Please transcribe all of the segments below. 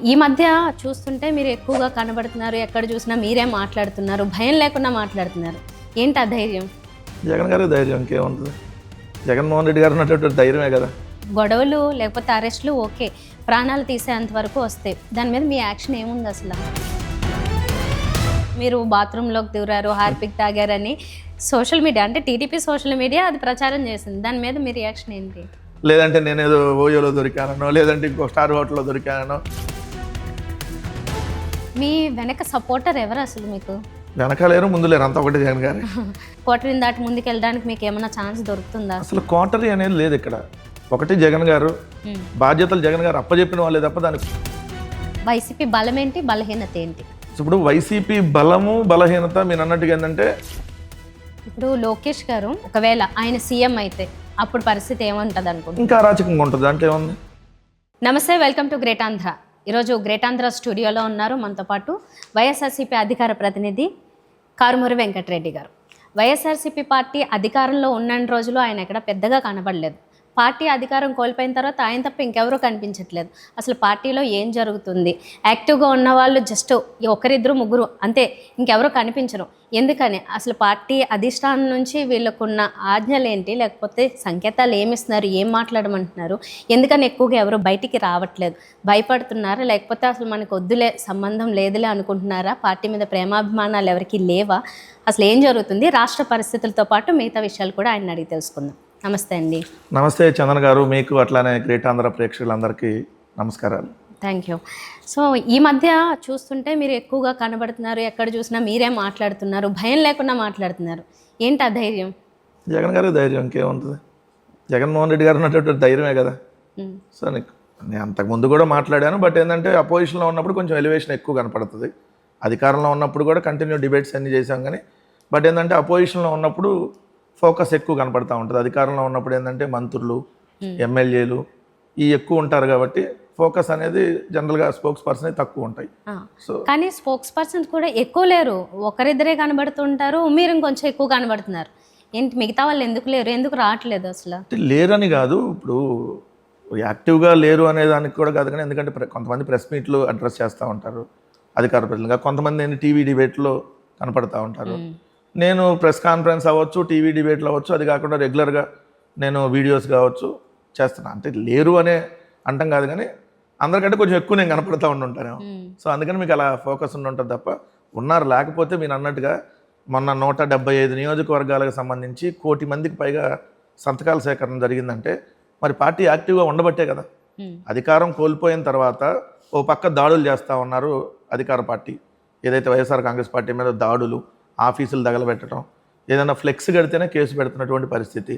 ఈ మధ్య చూస్తుంటే మీరు ఎక్కువగా కనబడుతున్నారు, ఎక్కడ చూసినా మీరే మాట్లాడుతున్నారు, భయం లేకుండా మాట్లాడుతున్నారు. ఏంటి ఆ ధైర్యం? జగన్ గారి ధైర్యం ఇంకేముంటుంది. జగన్మోహన్ రెడ్డి గారు ఉన్నటువంటి ధైర్యమే కదా. గొడవలు లేకపోతే అరెస్టులు ఓకే, ప్రాణాలు తీసేంత వరకు వస్తాయి. దాని మీద మీ యాక్షన్ ఏముంది అసలు? మీరు బాత్రూంలోకి దూరారు, హార్పిక్ తాగారని సోషల్ మీడియా, అంటే టీడీపీ సోషల్ మీడియా అది ప్రచారం చేసింది. దాని మీద మీ రియాక్షన్ ఏంటి? లేదంటే నేనేదో ఓయోలో దొరికానో, లేదంటే ఇంకో స్టార్ హోటల్లో దొరికానో. మీ వెనక సపోర్టర్ ఎవరు అసలు? మీకు వెనకాలేరు ముందు లేరు, అంతా ఒకటి జగన్ గారు. కోటరీని దాటి ముందుకు వెళ్ళడానికి మీకు ఏమైనా ఛాన్స్ దొరుకుతుందా? అసలు కోటరీ అనేది లేదు ఇక్కడ. ఒకటి జగన్ గారు, బాధ్యతలు జగన్ గారు అప్పచెప్పిన వాళ్ళే తప్ప దానికి. వైసీపీ బలం ఏంటి, బలహీనత ఏంటి? ఇప్పుడు వైసీపీ బలము బలహీనత మీరు అన్నట్టుగా ఏంటంటే, ఇప్పుడు లోకేష్ గారు ఒకవేళ ఆయన సీఎం అయితే అప్పుడు పరిస్థితి ఏముంటుంది అనుకుంటున్నారు? ఇంకా అరాచకంగా ఉంటుంది, దాంట్లో ఏముంది. నమస్తే, వెల్కమ్ టు గ్రేట్ ఆంధ్ర. ఈరోజు గ్రేట్ ఆంధ్ర స్టూడియోలో ఉన్నారు మనతో పాటు వైఎస్ఆర్సీపీ అధికార ప్రతినిధి కారుమూరి వెంకటరెడ్డి గారు. వైఎస్ఆర్సీపీ పార్టీ అధికారంలో ఉన్న రోజులు ఆయన ఎక్కడ పెద్దగా కనబడలేదు. పార్టీ అధికారం కోల్పోయిన తర్వాత ఆయన తప్ప ఇంకెవరూ కనిపించట్లేదు. అసలు పార్టీలో ఏం జరుగుతుంది? యాక్టివ్గా ఉన్న వాళ్ళు జస్ట్ ఒకరిద్దరు ముగ్గురు అంతే, ఇంకెవరూ కనిపించరు. ఎందుకని? అసలు పార్టీ అధిష్టానం నుంచి వీళ్ళకున్న ఆజ్ఞలు ఏంటి, లేకపోతే సంకేతాలు ఏమిస్తున్నారు, ఏం మాట్లాడమంటున్నారు, ఎందుకని ఎక్కువగా ఎవరు బయటికి రావట్లేదు? భయపడుతున్నారా, లేకపోతే అసలు మనకు వద్దులే, సంబంధం లేదులే అనుకుంటున్నారా? పార్టీ మీద ప్రేమాభిమానాలు ఎవరికి లేవా? అసలు ఏం జరుగుతుంది? రాష్ట్ర పరిస్థితులతో పాటు మిగతా విషయాలు కూడా ఆయన అడిగి తెలుసుకుందాం. నమస్తే అండి. నమస్తే చందన్ గారు, మీకు అట్లానే గ్రేట్ ఆంధ్ర ప్రేక్షకులందరికీ నమస్కారాలు. Thank you. సో ఈ మధ్య చూస్తుంటే మీరు ఎక్కువగా కనబడుతున్నారు, ఎక్కడ చూసినా మీరే మాట్లాడుతున్నారు, భయం లేకుండా మాట్లాడుతున్నారు. ఏంటి ఆ ధైర్యం? జగన్ గారి ధైర్యం ఇంకేముంటుంది. జగన్మోహన్ రెడ్డి గారు ఉన్నటువంటి ధైర్యమే కదా. సో నేను అంతకుముందు కూడా మాట్లాడాను, బట్ ఏంటంటే అపోజిషన్లో ఉన్నప్పుడు కొంచెం ఎలివేషన్ ఎక్కువ కనపడుతుంది. అధికారంలో ఉన్నప్పుడు కూడా కంటిన్యూ డిబేట్స్ అన్నీ చేశాం కానీ, బట్ ఏంటంటే అపోజిషన్లో ఉన్నప్పుడు ఫోకస్ ఎక్కువ కనపడతా ఉంటుంది. అధికారంలో ఉన్నప్పుడు ఏంటంటే మంత్రులు, ఎమ్మెల్యేలు ఈ ఎక్కువ ఉంటారు కాబట్టి ఫోకస్ అనేది జనరల్గా స్పోక్స్ పర్సన్ తక్కువ ఉంటాయి. సో కానీ స్పోక్స్ పర్సన్ కూడా ఎక్కువ లేరు, ఒకరిద్దరే కనబడుతుంటారు, మీరు ఇంకొంచెం ఎక్కువ కనబడుతున్నారు. ఏంటి మిగతా వాళ్ళు ఎందుకు లేరు, ఎందుకు రావట్లేదు? అసలు లేరని కాదు, ఇప్పుడు యాక్టివ్గా లేరు అనే దానికి కూడా కాదు కానీ, ఎందుకంటే కొంతమంది ప్రెస్ మీట్లు అడ్రస్ చేస్తూ ఉంటారు అధికార ప్రతినిధులుగా, కొంతమంది టీవీ డిబేట్లో కనపడతా ఉంటారు. నేను ప్రెస్ కాన్ఫరెన్స్ అవ్వచ్చు, టీవీ డిబేట్లు అవ్వచ్చు, అది కాకుండా రెగ్యులర్గా నేను వీడియోస్ కావచ్చు చేస్తున్నాను. అంటే లేరు అనే అంటాం కాదు కానీ, అందరికంటే కొంచెం ఎక్కువ నేను కనపడుతూ ఉంటుంటాను. సో అందుకని మీకు అలా ఫోకస్ ఉంటుంది తప్ప ఉన్నారు. లేకపోతే మీరు అన్నట్టుగా మొన్న 175 నియోజకవర్గాలకు సంబంధించి 1 కోటి మందికి పైగా సంతకాల సేకరణ జరిగిందంటే మరి పార్టీ యాక్టివ్గా ఉండబట్టే కదా. అధికారం కోల్పోయిన తర్వాత ఓ పక్క దాడులు చేస్తూ ఉన్నారు అధికార పార్టీ, ఏదైతే వైఎస్ఆర్ కాంగ్రెస్ పార్టీ మీద దాడులు, ఆఫీసులు తగలబెట్టడం, ఏదైనా ఫ్లెక్స్ కడితేనే కేసు పెడుతున్నటువంటి పరిస్థితి,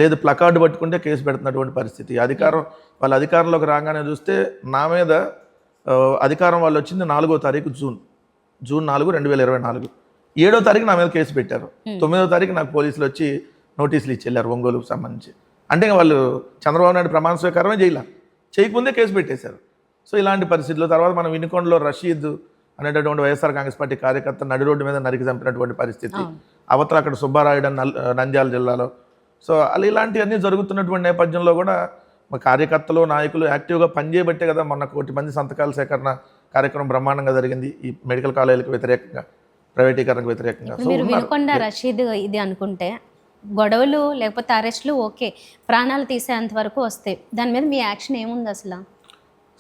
లేదు ప్లకార్డు పట్టుకుంటే కేసు పెడుతున్నటువంటి పరిస్థితి. వాళ్ళ అధికారంలోకి రాగానే చూస్తే నా మీద అధికారం వాళ్ళు వచ్చింది 4వ తారీఖు జూన్ 4, 2024. 7వ తారీఖు నా మీద కేసు పెట్టారు. 9వ తారీఖు నాకు పోలీసులు వచ్చి నోటీసులు ఇచ్చి వెళ్ళారు ఒంగోలుకు సంబంధించి. అంటే వాళ్ళు చంద్రబాబు నాయుడు ప్రమాణ స్వీకారమే చేయకముందే కేసు పెట్టేశారు. సో ఇలాంటి పరిస్థితుల్లో తర్వాత మనం వినుకొండలో రషీద్ అనేటటువంటి వైఎస్ఆర్ కాంగ్రెస్ పార్టీ కార్యకర్త నడి రోడ్డు మీద నరికి చంపినటువంటి పరిస్థితి, అవతల అక్కడ సుబ్బారాయుడు నంద్యాల జిల్లాలో. సో అలా ఇలాంటివన్నీ జరుగుతున్నటువంటి నేపథ్యంలో కూడా మా కార్యకర్తలు, నాయకులు యాక్టివ్గా పనిచేయబట్టే కదా మొన్న 1 కోటి మంది సంతకాల సేకరణ కార్యక్రమం బ్రహ్మాండంగా జరిగింది. ఈ మెడికల్ కాలేజీలకు వ్యతిరేకంగా, ప్రైవేటీకరణకు వ్యతిరేకంగా. మీరు వినుకొండ రషీద్ ఇది అనుకుంటే గొడవలు లేకపోతే అరెస్టులు ఓకే, ప్రాణాలు తీసేంత వరకు వస్తాయి. దాని మీద మీ యాక్షన్ ఏముంది అసలు?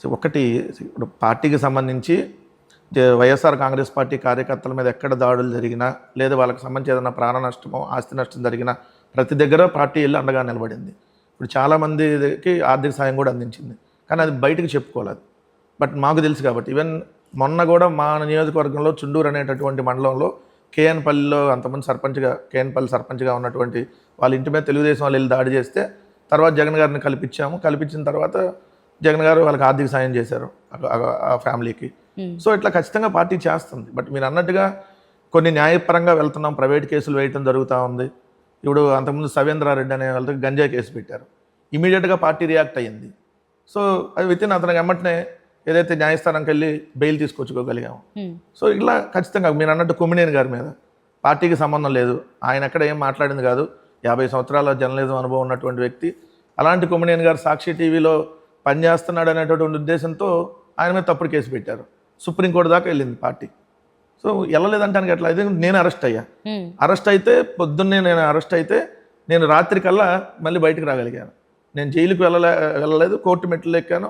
సో ఒకటి, ఇప్పుడు పార్టీకి సంబంధించి వైఎస్ఆర్ కాంగ్రెస్ పార్టీ కార్యకర్తల మీద ఎక్కడ దాడులు జరిగినా, లేదా వాళ్ళకి సంబంధించి ఏదైనా ప్రాణ నష్టమో ఆస్తి నష్టం జరిగినా ప్రతి దగ్గర పార్టీ వెళ్ళి అండగా నిలబడింది. ఇప్పుడు చాలామందికి ఆర్థిక సాయం కూడా అందించింది, కానీ అది బయటకు చెప్పుకోలేదు. బట్ మాకు తెలుసు కాబట్టి, ఈవెన్ మొన్న కూడా మా నియోజకవర్గంలో చుండూరు అనేటటువంటి మండలంలో కేఎన్పల్లిలో అంతమంది కేఎన్పల్లి సర్పంచ్గా ఉన్నటువంటి వాళ్ళ ఇంటి మీద తెలుగుదేశం వాళ్ళు వెళ్ళి దాడి చేస్తే తర్వాత జగన్ గారిని కల్పించిన తర్వాత జగన్ గారు వాళ్ళకి ఆర్థిక సాయం చేశారు ఆ ఫ్యామిలీకి. సో ఇట్లా ఖచ్చితంగా పార్టీ చేస్తుంది. బట్ మీరు అన్నట్టుగా కొన్ని న్యాయపరంగా వెళ్తున్నాం, ప్రైవేట్ కేసులు వేయటం జరుగుతూ ఉంది. ఇప్పుడు అంతకుముందు సవేంద్రారెడ్డి అనే వాళ్ళకి గంజాయి కేసు పెట్టారు, ఇమీడియట్గా పార్టీ రియాక్ట్ అయ్యింది. సో అది వితిన్ అతనికి ఎమ్మటనే ఏదైతే న్యాయస్థానంకి వెళ్ళి బెయిల్ తీసుకొచ్చుకోగలిగాము. సో ఇలా ఖచ్చితంగా మీరు అన్నట్టు కొమ్మినేని గారి మీద పార్టీకి సంబంధం లేదు, ఆయన ఎక్కడ ఏం మాట్లాడింది కాదు, 50 సంవత్సరాల జర్నలిజం అనుభవం ఉన్నటువంటి వ్యక్తి. అలాంటి కొమ్మినేని గారు సాక్షి టీవీలో పనిచేస్తున్నాడు అనేటటువంటి ఉద్దేశంతో ఆయన మీద తప్పుడు కేసు పెట్టారు. సుప్రీంకోర్టు దాకా వెళ్ళింది పార్టీ. సో వెళ్ళలేదంటానికి ఎట్లా అయితే నేను అరెస్ట్ అయ్యా. అరెస్ట్ అయితే పొద్దున్నే నేను అరెస్ట్ అయితే నేను రాత్రి కల్లా మళ్ళీ బయటకు రాగలిగాను. నేను జైలుకి వెళ్ళలేదు, కోర్టు మెట్లు ఎక్కాను,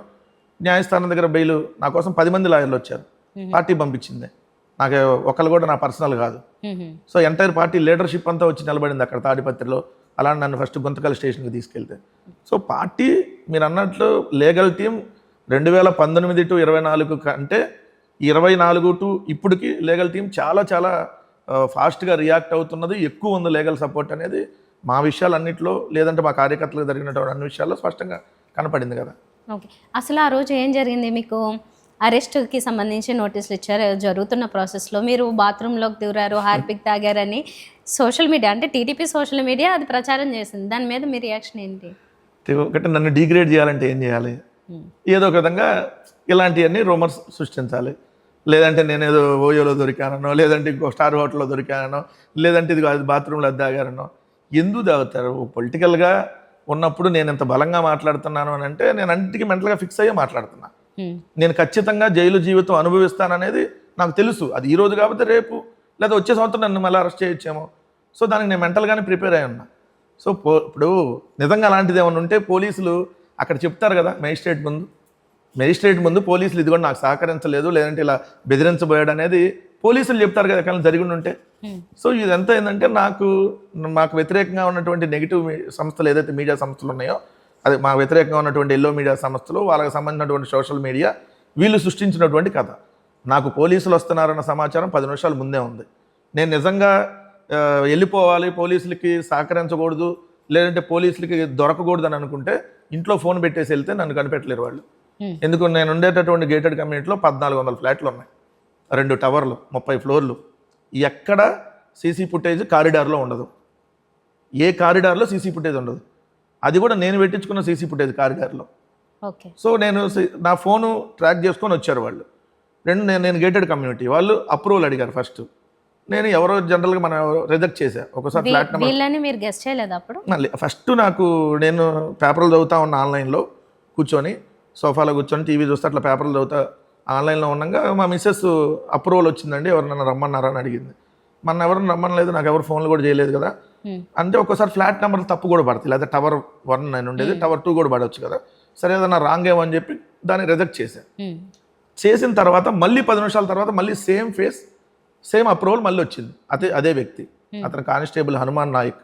న్యాయస్థానం దగ్గర బెయిల్. నా కోసం 10 మంది లాయర్లు వచ్చారు, పార్టీ పంపించింది. నాకు ఒకళ్ళు కూడా నా పర్సనల్ కాదు. సో ఎంటైర్ పార్టీ లీడర్షిప్ అంతా వచ్చి నిలబడింది అక్కడ తాడిపత్రిలో. అలా నన్ను ఫస్ట్ గుంతకల్ స్టేషన్కి తీసుకెళ్తే. సో పార్టీ మీరు అన్నట్లు లీగల్ టీం 2019 to 24 కంటే 24 to ఇప్పటికి లీగల్ టీం చాలా చాలా ఫాస్ట్గా రియాక్ట్ అవుతున్నది. ఎక్కువ ఉంది లీగల్ సపోర్ట్ అనేది మా విషయాలన్నింటిలో, లేదంటే మా కార్యకర్తలకు జరిగినటువంటి అన్ని విషయాల్లో స్పష్టంగా కనపడింది కదా. ఓకే, అసలు ఆ రోజు ఏం జరిగింది? మీకు అరెస్ట్కి సంబంధించి నోటీసులు ఇచ్చారు. జరుగుతున్న ప్రాసెస్లో మీరు బాత్రూంలోకి దూరారు, హార్పిక్ తాగారని సోషల్ మీడియా, అంటే టీడీపీ సోషల్ మీడియా అది ప్రచారం చేసింది. దాని మీద మీ రియాక్షన్ ఏంటి? ఒకటి, నన్ను డిగ్రేడ్ చేయాలంటే ఏం చేయాలి? ఏదో ఒక విధంగా ఇలాంటివన్నీ రూమర్స్ సృష్టించాలి. లేదంటే నేనేదో ఓయోలో దొరికానో, లేదంటే ఇంకో స్టార్ హోటల్లో దొరికానో, లేదంటే ఇది బాత్రూంలో తాగారనో. ఎందుకు తాగుతారు? పొలిటికల్గా ఉన్నప్పుడు నేను ఇంత బలంగా మాట్లాడుతున్నాను అని అంటే నేను అన్నిటికీ మెంటల్గా ఫిక్స్ అయ్యే మాట్లాడుతున్నా. నేను ఖచ్చితంగా జైలు జీవితం అనుభవిస్తాననేది నాకు తెలుసు. అది ఈరోజు కాకపోతే రేపు లేదా వచ్చే సంవత్సరం నన్ను మళ్ళీ అరెస్ట్ చేయొచ్చేమో. సో దానికి నేను మెంటల్గానే ప్రిపేర్ అయ్యి ఉన్నా. సో ఇప్పుడు నిజంగా అలాంటిది ఏమైనా ఉంటే పోలీసులు అక్కడ చెప్తారు కదా, మెజిస్ట్రేట్ ముందు పోలీసులు ఇది కూడా నాకు సహకరించలేదు, లేదంటే ఇలా బెదిరించబోయాడు అనేది పోలీసులు చెప్తారు కదా ఎక్కడ జరిగి ఉంటే. సో ఇదంతా ఏంటంటే మాకు వ్యతిరేకంగా ఉన్నటువంటి నెగిటివ్ సంస్థలు ఏదైతే మీడియా సంస్థలు ఉన్నాయో, అది మా వ్యతిరేకంగా ఉన్నటువంటి ఎల్లో మీడియా సంస్థలు, వాళ్ళకి సంబంధించినటువంటి సోషల్ మీడియా, వీళ్ళు సృష్టించినటువంటి కథ. నాకు పోలీసులు వస్తున్నారన్న సమాచారం 10 నిమిషాల ముందే ఉంది. నేను నిజంగా వెళ్ళిపోవాలి, పోలీసులకి సహకరించకూడదు, లేదంటే పోలీసులకి దొరకకూడదు అని అనుకుంటే ఇంట్లో ఫోన్ పెట్టేసి వెళ్తే నన్ను కనిపెట్టలేరు వాళ్ళు. ఎందుకు? నేను ఉండేటటువంటి గేటెడ్ కమ్యూనిటీలో 1400 ఫ్లాట్లు ఉన్నాయి, 2 టవర్లు, 30 ఫ్లోర్లు. ఎక్కడ సీసీ ఫుటేజ్ కారిడార్లో ఉండదు. ఏ కారిడార్లో సీసీ ఫుటేజ్ ఉండదు. అది కూడా నేను పెట్టించుకున్న సీసీ ఫుటేజ్ కారిడార్లో. ఓకే. సో నేను నా ఫోను ట్రాక్ చేసుకొని వచ్చారు వాళ్ళు. నేను గేటెడ్ కమ్యూనిటీ, వాళ్ళు అప్రూవల్ అడిగారు ఫస్ట్. నేను ఎవరో జనరల్గా మనం రిజెక్ట్ చేశా. ఒకసారి ఫ్లాట్ నెంబర్ మీరు గెస్ట్ చేయలేదు అప్పుడు? ఫస్ట్ నేను పేపర్లు చదువుతా ఉన్న ఆన్లైన్లో కూర్చొని, సోఫాలో కూర్చొని టీవీ చూస్తే అట్లా పేపర్లు చదువుతా ఆన్లైన్లో ఉండగా మా మిస్సెస్ అప్రూవల్ వచ్చిందండి, ఎవరు నన్ను రమ్మన్నారా అని అడిగింది. మన ఎవరు రమ్మనలేదు, నాకు ఎవరు ఫోన్లు కూడా చేయలేదు కదా అంటే. ఒక్కోసారి ఫ్లాట్ నెంబర్ తప్పు కూడా పడుతుంది, లేదా టవర్ 1 నేను ఉండేది, టవర్ 2 కూడా పడవచ్చు కదా. సరే ఏదన్నా రాంగ్ ఏమో అని చెప్పి దాన్ని రిజెక్ట్ చేసిన తర్వాత మళ్ళీ 10 నిమిషాల తర్వాత మళ్ళీ సేమ్ ఫేస్, సేమ్ అప్రూవల్ మళ్ళీ వచ్చింది. అదే వ్యక్తి, అతను కానిస్టేబుల్ హనుమాన్ నాయక్.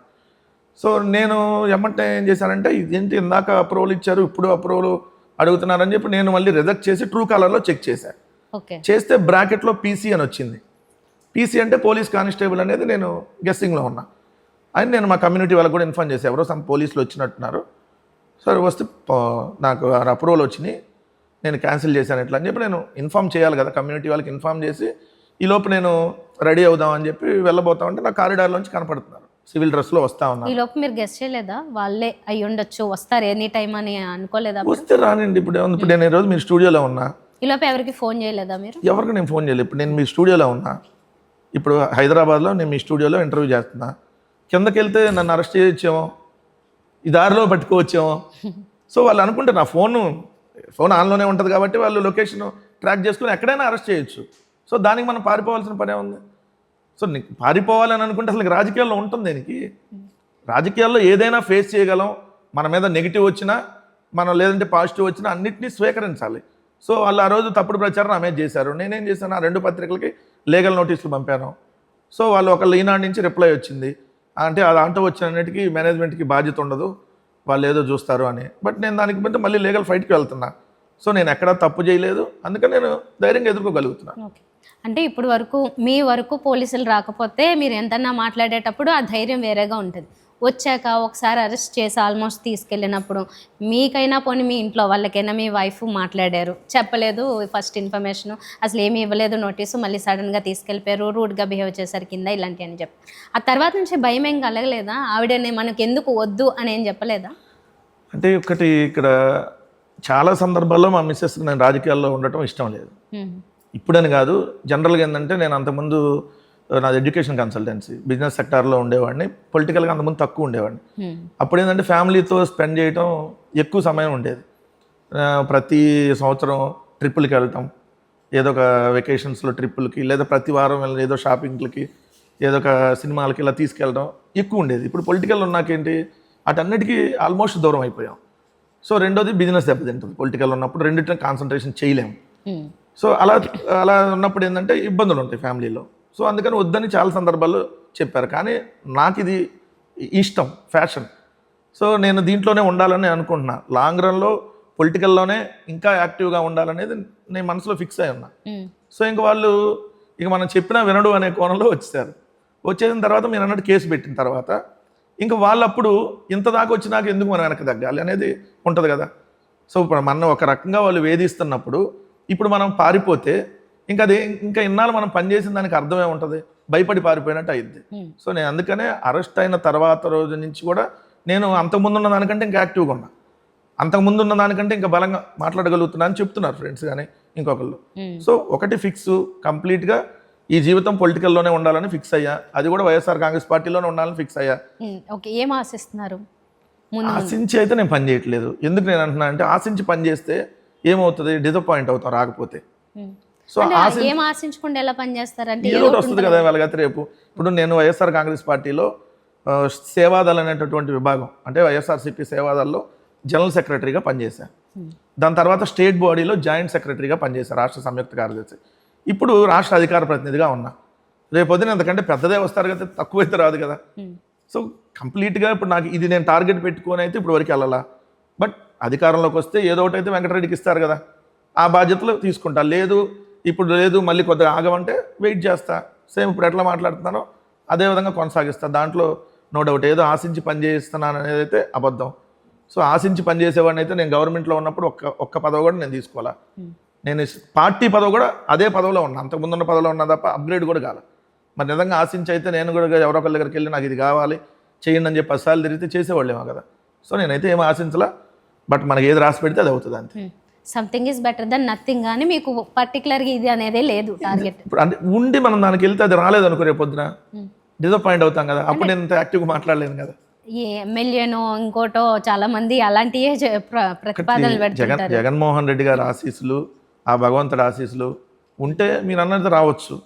సో నేను ఏమంటే ఏం చేశానంటే, ఇదేంటి ఇందాక అప్రూవల్ ఇచ్చారు, ఇప్పుడు అప్రూవల్ అడుగుతున్నారని చెప్పి నేను మళ్ళీ రిజెక్ట్ చేసి ట్రూ కాలర్లో చెక్ చేశాను. చేస్తే బ్రాకెట్లో పీసీ అని వచ్చింది. పీసీ అంటే పోలీస్ కానిస్టేబుల్ అనేది నేను గెస్సింగ్లో ఉన్నా. అని నేను మా కమ్యూనిటీ వాళ్ళకి కూడా ఇన్ఫార్మ్ చేశాను, ఎవరో పోలీసులు వచ్చినట్టున్నారు, సరే వస్తే నాకు అప్రూవల్ వచ్చినాయి, నేను క్యాన్సిల్ చేశాను ఇట్లా అని చెప్పి నేను ఇన్ఫార్మ్ చేయాలి కదా, కమ్యూనిటీ వాళ్ళకి ఇన్ఫార్మ్ చేసి ఈలోపు నేను రెడీ అవుదామని చెప్పి వెళ్ళబోతామంటే నా కారిడార్లోంచి కనపడుతున్నారు, సివిల్ డ్రెస్లో వస్తా ఉన్నారు. ఈలోపు మీరు గెస్ట్ చేయలేదా? వాళ్ళే అయ్యి ఉండొచ్చు, వస్తారు ఎనీ టైం అని అనుకోలేదా? వస్తే రానండి. ఇప్పుడు నేను ఈరోజు మీ స్టూడియోలో ఉన్నా, ఈలోపు ఎవరికి ఫోన్ చేయలేదా మీరు? ఎవరికి నేను ఫోన్ చేయలేదు. ఇప్పుడు నేను మీ స్టూడియోలో ఉన్నా, ఇప్పుడు హైదరాబాద్లో నేను మీ స్టూడియోలో ఇంటర్వ్యూ చేస్తున్నా. కిందకి వెళ్తే నన్ను అరెస్ట్ చేయొచ్చేమో, ఈ దారిలో పట్టుకోవచ్చేమో. సో వాళ్ళు అనుకుంటే నా ఫోన్ ఆన్లోనే ఉంటుంది కాబట్టి వాళ్ళు లొకేషన్ ట్రాక్ చేసుకుని ఎక్కడైనా అరెస్ట్ చేయొచ్చు. సో దానికి మనం పారిపోవాల్సిన పనే ఉంది. సో నీకు పారిపోవాలని అనుకుంటే అసలు రాజకీయాల్లో ఉంటుంది. దీనికి రాజకీయాల్లో ఏదైనా ఫేస్ చేయగలం. మన మీద నెగిటివ్ వచ్చినా, మనం లేదంటే పాజిటివ్ వచ్చినా అన్నింటినీ స్వీకరించాలి. సో వాళ్ళు ఆ రోజు తప్పుడు ప్రచారం నా మీద చేశారు. నేనేం చేశాను, ఆ 2 పత్రికలకి లీగల్ నోటీసులు పంపాను. సో వాళ్ళు ఒకళ్ళు ఈనాడు నుంచి రిప్లై వచ్చింది, అంటే దాంట్లో వచ్చిన అన్నిటికీ మేనేజ్మెంట్కి బాధ్యత ఉండదు, వాళ్ళు ఏదో చూస్తారు అని. బట్ నేను దానికి ముందు మళ్ళీ లీగల్ ఫైట్కి వెళ్తున్నా. సో నేను ఎక్కడా తప్పు చేయలేదు, అందుకని నేను ధైర్యంగా ఎదుర్కోగలుగుతున్నాను. అంటే ఇప్పుడు వరకు మీ వరకు పోలీసులు రాకపోతే మీరు ఎంతన్నా మాట్లాడేటప్పుడు ఆ ధైర్యం వేరేగా ఉంటుంది. వచ్చాక ఒకసారి అరెస్ట్ చేసి ఆల్మోస్ట్ తీసుకెళ్ళినప్పుడు మీకైనా పోనీ మీ ఇంట్లో వాళ్ళకైనా మీ వైఫ్ మాట్లాడారు, చెప్పలేదు ఫస్ట్ ఇన్ఫర్మేషన్, అసలు ఏమీ ఇవ్వలేదు నోటీసు, మళ్ళీ సడన్గా తీసుకెళ్ళిపోయారు, రూడ్గా బిహేవ్ చేశారు కింద, ఇలాంటివి అని చెప్పి ఆ తర్వాత నుంచి భయం ఏం కలగలేదా? ఆవిడనే మనకు ఎందుకు వద్దు అని ఏం చెప్పలేదా? అంటే ఒకటి ఇక్కడ చాలా సందర్భాల్లో మా మిస్సెస్కి నేను రాజకీయాల్లో ఉండటం ఇష్టం లేదు. ఇప్పుడని కాదు, జనరల్గా ఏంటంటే నేను అంతకుముందు నాది ఎడ్యుకేషన్ కన్సల్టెన్సీ, బిజినెస్ సెక్టార్లో ఉండేవాడిని, పొలిటికల్గా అంతకుముందు తక్కువ ఉండేవాడిని. అప్పుడు ఏంటంటే ఫ్యామిలీతో స్పెండ్ చేయటం ఎక్కువ సమయం ఉండేది. ప్రతి సంవత్సరం ట్రిప్పులకి వెళ్తాం, ఏదో ఒక వెకేషన్స్లో ట్రిప్పులకి, లేదా ప్రతి వారం ఏదో షాపింగ్లకి, ఏదో ఒక సినిమాలకి ఇలా తీసుకెళ్ళడం ఎక్కువ ఉండేది. ఇప్పుడు పొలిటికల్ ఉన్నాకేంటి, అటన్నిటికీ ఆల్మోస్ట్ దూరం అయిపోయాం. సో రెండోది బిజినెస్ దెబ్బతింటుంది. పొలిటికల్ ఉన్నప్పుడు రెండింటిని కాన్సన్ట్రేషన్ చేయలేము. సో అలా అలా ఉన్నప్పుడు ఏంటంటే ఇబ్బందులు ఉంటాయి ఫ్యామిలీలో. సో అందుకని వద్దని చాలా సందర్భాల్లో చెప్పారు. కానీ నాకు ఇది ఇష్టం, ఫ్యాషన్. సో నేను దీంట్లోనే ఉండాలని అనుకుంటున్నా. లాంగ్ రన్లో పొలిటికల్లోనే ఇంకా యాక్టివ్గా ఉండాలనేది నేను మనసులో ఫిక్స్ అయి ఉన్నా. సో ఇంక వాళ్ళు ఇక మనం చెప్పినా వినడు అనే కోణంలో వచ్చేసారు. వచ్చేసిన తర్వాత మీరు అన్నట్టు కేసు పెట్టిన తర్వాత ఇంకా వాళ్ళప్పుడు ఇంత దాకా వచ్చినాక ఎందుకు మనం వెనక్కి తగ్గాలి అనేది ఉంటుంది కదా. సో ఇప్పుడు మన ఒక రకంగా వాళ్ళు వేధిస్తున్నప్పుడు ఇప్పుడు మనం పారిపోతే ఇంకా అది ఇంకా ఇన్నాళ్ళు మనం పనిచేసిన దానికి అర్థమే ఉంటుంది, భయపడి పారిపోయినట్టు అయింది. సో నేను అందుకనే అరెస్ట్ అయిన తర్వాత రోజు నుంచి కూడా నేను అంతకుముందు ఉన్న దానికంటే ఇంకా యాక్టివ్గా ఉన్నా, అంతకుముందు ఉన్న దానికంటే ఇంకా బలంగా మాట్లాడగలుగుతున్నా అని చెప్తున్నారు ఫ్రెండ్స్ కానీ ఇంకొకళ్ళు. సో ఒకటి ఫిక్స్, కంప్లీట్గా ఈ జీవితం పొలిటికల్లోనే ఉండాలని ఫిక్స్ అయ్యా. అది కూడా వైఎస్ఆర్ కాంగ్రెస్ పార్టీలోనే ఉండాలని ఫిక్స్ అయ్యా. ఓకే, ఏం ఆశిస్తున్నారు? ఆశించి అయితే నేను పని చేయట్లేదు. ఎందుకు నేను అంటున్నా అంటే ఆశించి పని చేస్తే ఏమవుతుంది, డిసప్పాయింట్ అవుతాం రాకపోతే. సో ఏం ఆశించకుండా ఎలా పని చేస్తారంటే ఏదో ఒకటి వస్తుంది కదా వాళ్ళకైతే రేపు. ఇప్పుడు నేను వైఎస్ఆర్ కాంగ్రెస్ పార్టీలో సేవాదళ్ అనేటటువంటి విభాగం, అంటే వైఎస్ఆర్సీపీ సేవాదల్లో జనరల్ సెక్రటరీగా పనిచేశాను. దాని తర్వాత స్టేట్ బాడీలో జాయింట్ సెక్రటరీగా పనిచేశాను, రాష్ట్ర సంయుక్త కార్యదర్శి. ఇప్పుడు రాష్ట్ర అధికార ప్రతినిధిగా ఉన్నా. రేపొద్దున ఎందుకంటే పెద్దదే వస్తారు కదా, తక్కువైతే రాదు కదా. సో కంప్లీట్గా ఇప్పుడు నాకు ఇది నేను టార్గెట్ పెట్టుకొని అయితే ఇప్పుడు వరకు వెళ్ళాలా. బట్ అధికారంలోకి వస్తే ఏదో ఒకటి అయితే వెంకటరెడ్డికి ఇస్తారు కదా, ఆ బాధ్యతలు తీసుకుంటా. లేదు ఇప్పుడు లేదు మళ్ళీ కొద్దిగా ఆగమంటే వెయిట్ చేస్తా. సేమ్ ఇప్పుడు ఎట్లా మాట్లాడుతున్నానో అదేవిధంగా కొనసాగిస్తా. దాంట్లో నో డౌట్. ఏదో ఆశించి పని చేస్తున్నాను అనేది అయితే అబద్ధం. సో ఆశించి పనిచేసేవాడిని అయితే నేను గవర్నమెంట్లో ఉన్నప్పుడు ఒక్క పదవి కూడా నేను తీసుకోవాలా. నేను పార్టీ పదవి కూడా అదే పదవిలో ఉన్నా, అంతకుముందు ఉన్న పదవిలో ఉన్నా తప్ప అప్గ్రేడ్ కూడా కాల. మరి నిజంగా ఆశించి అయితే నేను కూడా ఎవరో ఒకరి దగ్గరికి వెళ్ళి నాకు ఇది కావాలి చేయండి అని చెప్పి 10 సార్లు తిరిగితే చేసేవాళ్ళేమో కదా. సో నేనైతే ఏం ఆశించలా. బట్ మనకి ఏది రాసి పెడితే అది అవుతుంది అంతే. Something is better then nothing. కానీ మీకు పర్టికులర్గా ఇది అనేదే లేదు టార్గెట్. ఇప్పుడు అంటే ఉండి మనం దానికి వెళ్తే అది రాలేదు అనుకో, రేపు పొద్దున డిసప్పాయింట్ అవుతాం కదా. అప్పుడు నేను ఇంత యాక్టివ్గా మాట్లాడలేను కదా. ఈ ఎమ్మెల్యేనో ఇంకోటో చాలా మంది అలాంటివే ప్రతిపాదనలు పెడుతుంటారు. జగన్మోహన్ రెడ్డి గారి ఆశీస్సులు, ఆ భగవంతుడి ఆశీస్సులు ఉంటే మీరు అన్నది రావచ్చు.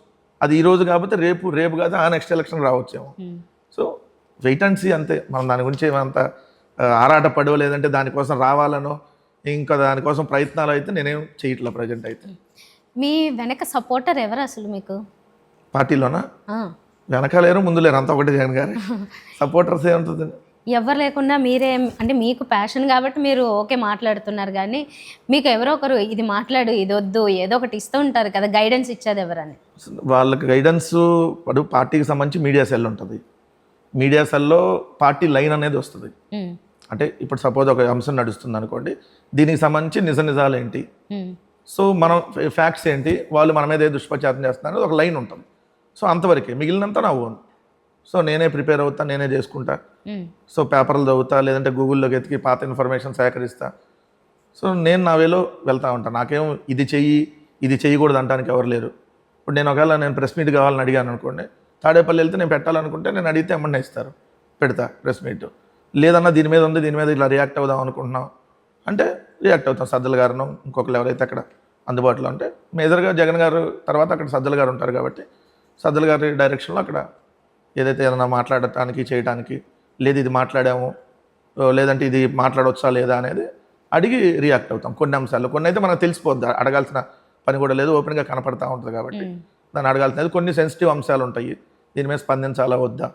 అది ఈ రోజు కాకపోతే రేపు కాదు ఆ నెక్స్ట్ ఎలక్షన్ రావచ్చేమో. సో వెయిట్ అండ్ సీ అంతే. మనం దాని గురించి ఏమంత ఆరాట పడవ లేదంటే దానికోసం రావాలనో ఇంకా దానికోసం ప్రయత్నాలు అయితే నేనేం చేయట్లా ప్రజెంట్ అయితే. మీ వెనక సపోర్టర్ ఎవరు అసలు మీకు పార్టీలోనా? వెనకాలేరు ముందు లేరు, అంతా ఒకటి జగన్ గారు. సపోర్టర్స్ ఏముంటుంది? ఎవరు లేకుండా మీరే అంటే మీకు ప్యాషన్ కాబట్టి మీరు ఓకే మాట్లాడుతున్నారు. కానీ మీకు ఎవరో ఒకరు ఇది మాట్లాడు ఇది వద్దు ఏదో ఒకటి ఇస్తూ ఉంటారు కదా, గైడెన్స్ ఇచ్చేది ఎవరని? వాళ్ళకి గైడెన్స్ ఇప్పుడు పార్టీకి సంబంధించి మీడియా సెల్ ఉంటుంది. మీడియా సెల్లో పార్టీ లైన్ అనేది వస్తుంది. అంటే ఇప్పుడు సపోజ్ ఒక అంశం నడుస్తుంది అనుకోండి, దీనికి సంబంధించి నిజాలు ఏంటి, సో మనం ఫ్యాక్ట్స్ ఏంటి, వాళ్ళు మన మీద ఏ దుష్ప్రచారం చేస్తున్నారు ఒక లైన్ ఉంటుంది. సో అంతవరకే, మిగిలినంత నా ఓన్. సో నేనే ప్రిపేర్ అవుతా, నేనే చేసుకుంటా. సో పేపర్లు చదువుతా, లేదంటే గూగుల్లోకి ఎతికి పాత ఇన్ఫర్మేషన్ సేకరిస్తా. సో నేను నా వేలో వెళ్తూ ఉంటాను. నాకేం ఇది చేయకూడదు అంటానికి ఎవరు లేరు. ఇప్పుడు నేను ఒకవేళ నేను ప్రెస్ మీట్ కావాలని అడిగాను అనుకోండి, తాడేపల్లి వెళ్తే నేను పెట్టాలనుకుంటే నేను అడిగితే ఏమన్నా ఇస్తారు, పెడతా ప్రెస్ మీట్. లేదన్నా దీని మీద ఉంది, దీని మీద ఇట్లా రియాక్ట్ అవుదాం అనుకుంటున్నాం అంటే రియాక్ట్ అవుతాం. సజ్జల గారును ఇంకొకరు ఎవరైతే అక్కడ అందుబాటులో ఉంటే, మేజర్గా జగన్ గారు తర్వాత అక్కడ సజ్జల గారు ఉంటారు కాబట్టి సజ్జల గారి డైరెక్షన్లో అక్కడ ఏదైతే ఏదైనా మాట్లాడటానికి చేయడానికి, లేదు ఇది మాట్లాడాము లేదంటే ఇది మాట్లాడవచ్చా లేదా అనేది అడిగి రియాక్ట్ అవుతాం. కొన్ని అంశాలు కొన్ని అయితే మనకు తెలిసిపోద్ది, అడగాల్సిన పని కూడా లేదు, ఓపెన్గా కనపడతా ఉంటుంది కాబట్టి దాన్ని అడగాల్సినది. కొన్ని సెన్సిటివ్ అంశాలు ఉంటాయి, దీని మీద స్పందించాలా వద్దా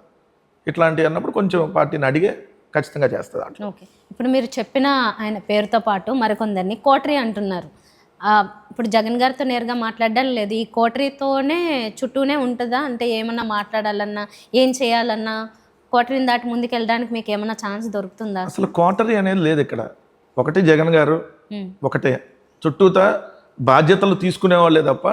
ఇట్లాంటివి అన్నప్పుడు కొంచెం పార్టీని అడిగే ఖచ్చితంగా చేస్తుంది అట్లా. ఓకే, ఇప్పుడు మీరు చెప్పిన ఆయన పేరుతో పాటు మరికొందరిని కోటరీ అంటున్నారు. ఇప్పుడు జగన్ గారితో నేరుగా మాట్లాడడం లేదు, ఈ కోటరీతోనే చుట్టూనే ఉంటుందా? అంటే ఏమన్నా మాట్లాడాలన్నా ఏం చేయాలన్నా కోటరీని దాటి ముందుకు వెళ్ళడానికి మీకు ఏమన్నా ఛాన్స్ దొరుకుతుందా? అసలు కోటరీ అనేది లేదు ఇక్కడ. ఒకటి జగన్ గారు ఒకటే, చుట్టూతా బాధ్యతలు తీసుకునే వాళ్ళే తప్ప,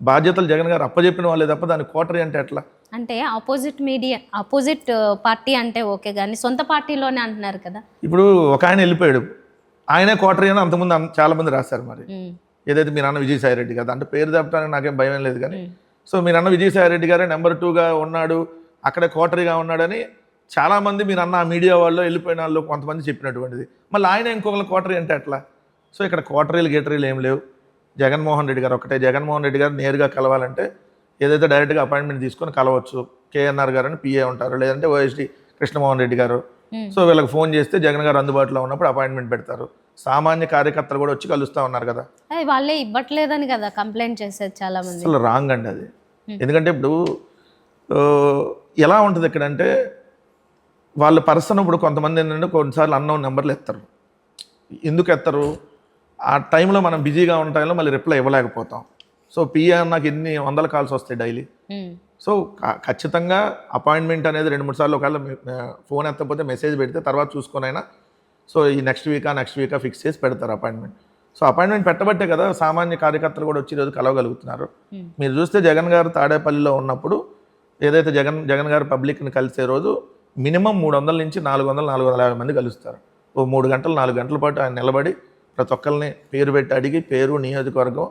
బాధ్యతలు జగన్ గారు అప్పచెప్పిన వాళ్ళే తప్ప దాని కోటరీ అంటే ఎట్లా? అంటే ఆపోజిట్ పార్టీ అంటే ఓకే, కానీ సొంత పార్టీలోనే అంటున్నారు కదా. ఇప్పుడు ఒక ఆయన వెళ్ళిపోయాడు, ఆయనే కోటరీ అని అంతకుముందు చాలా మంది రాశారు. మరి ఏదైతే మీ నాన్న విజయసాయి రెడ్డి కదా, అంటే పేరు చెప్పడానికి నాకేం భయం లేదు కానీ, సో మీ నాన్న విజయసాయి రెడ్డి గారే నెంబర్ 2గా ఉన్నాడు, అక్కడే కోటరీగా ఉన్నాడని చాలామంది మీ నాన్న మీడియా వాళ్ళు వెళ్ళిపోయిన వాళ్ళు కొంతమంది చెప్పినటువంటిది. మళ్ళీ ఆయన ఇంకొకరు కోటరీ అంటే ఎట్లా? సో ఇక్కడ కోటరీలు గేటరీలు ఏం లేవు. జగన్మోహన్ రెడ్డి గారు ఒకటే, జగన్మోహన్ రెడ్డి గారు నేరుగా కలవాలంటే ఏదైతే డైరెక్ట్గా అపాయింట్మెంట్ తీసుకొని కలవచ్చు. కేఎన్ఆర్ గారు అని పిఏ ఉంటారు, లేదంటే ఓఎస్డి కృష్ణమోహన్ రెడ్డి గారు. సో వీళ్ళకి ఫోన్ చేస్తే జగన్ గారు అందుబాటులో ఉన్నప్పుడు అపాయింట్మెంట్ పెడతారు. సామాన్య కార్యకర్తలు కూడా వచ్చి కలుస్తూ ఉన్నారు కదా. వాళ్ళే ఇవ్వట్లేదని కదా కంప్లైంట్ చేసేది చాలా మంది. అసలు రాంగ్ అండి అది. ఎందుకంటే ఇప్పుడు ఎలా ఉంటుంది ఇక్కడ అంటే, వాళ్ళ పర్సన్ ఇప్పుడు కొంతమంది ఏంటంటే కొన్నిసార్లు అన్నోన్ నెంబర్లు ఎత్తారు. ఎందుకు ఎత్తారు? ఆ టైంలో మనం బిజీగా ఉన్న టైంలో మళ్ళీ రిప్లై ఇవ్వలేకపోతాం. సో పిఏ నాకు ఎన్ని వందల కాల్స్ వస్తాయి డైలీ. సో ఖచ్చితంగా అపాయింట్మెంట్ అనేది 2-3 సార్లు ఒకవేళ ఫోన్ ఎత్తకపోతే మెసేజ్ పెడితే తర్వాత చూసుకొనైనా సో ఈ నెక్స్ట్ వీకా ఫిక్స్ చేసి పెడతారు అపాయింట్మెంట్. సో అపాయింట్మెంట్ పెట్టబట్టే కదా సామాన్య కార్యకర్తలు కూడా వచ్చి ఈరోజు కలవగలుగుతున్నారు. మీరు చూస్తే జగన్ గారు తాడేపల్లిలో ఉన్నప్పుడు ఏదైతే జగన్ గారు పబ్లిక్ని కలిసే రోజు మినిమం 300 నుంచి 400-450 మంది కలుస్తారు. ఓ 3 గంటలు 4 గంటల పాటు ఆయన నిలబడి ప్రతి ఒక్కరిని పేరు పెట్టి అడిగి పేరు, నియోజకవర్గం,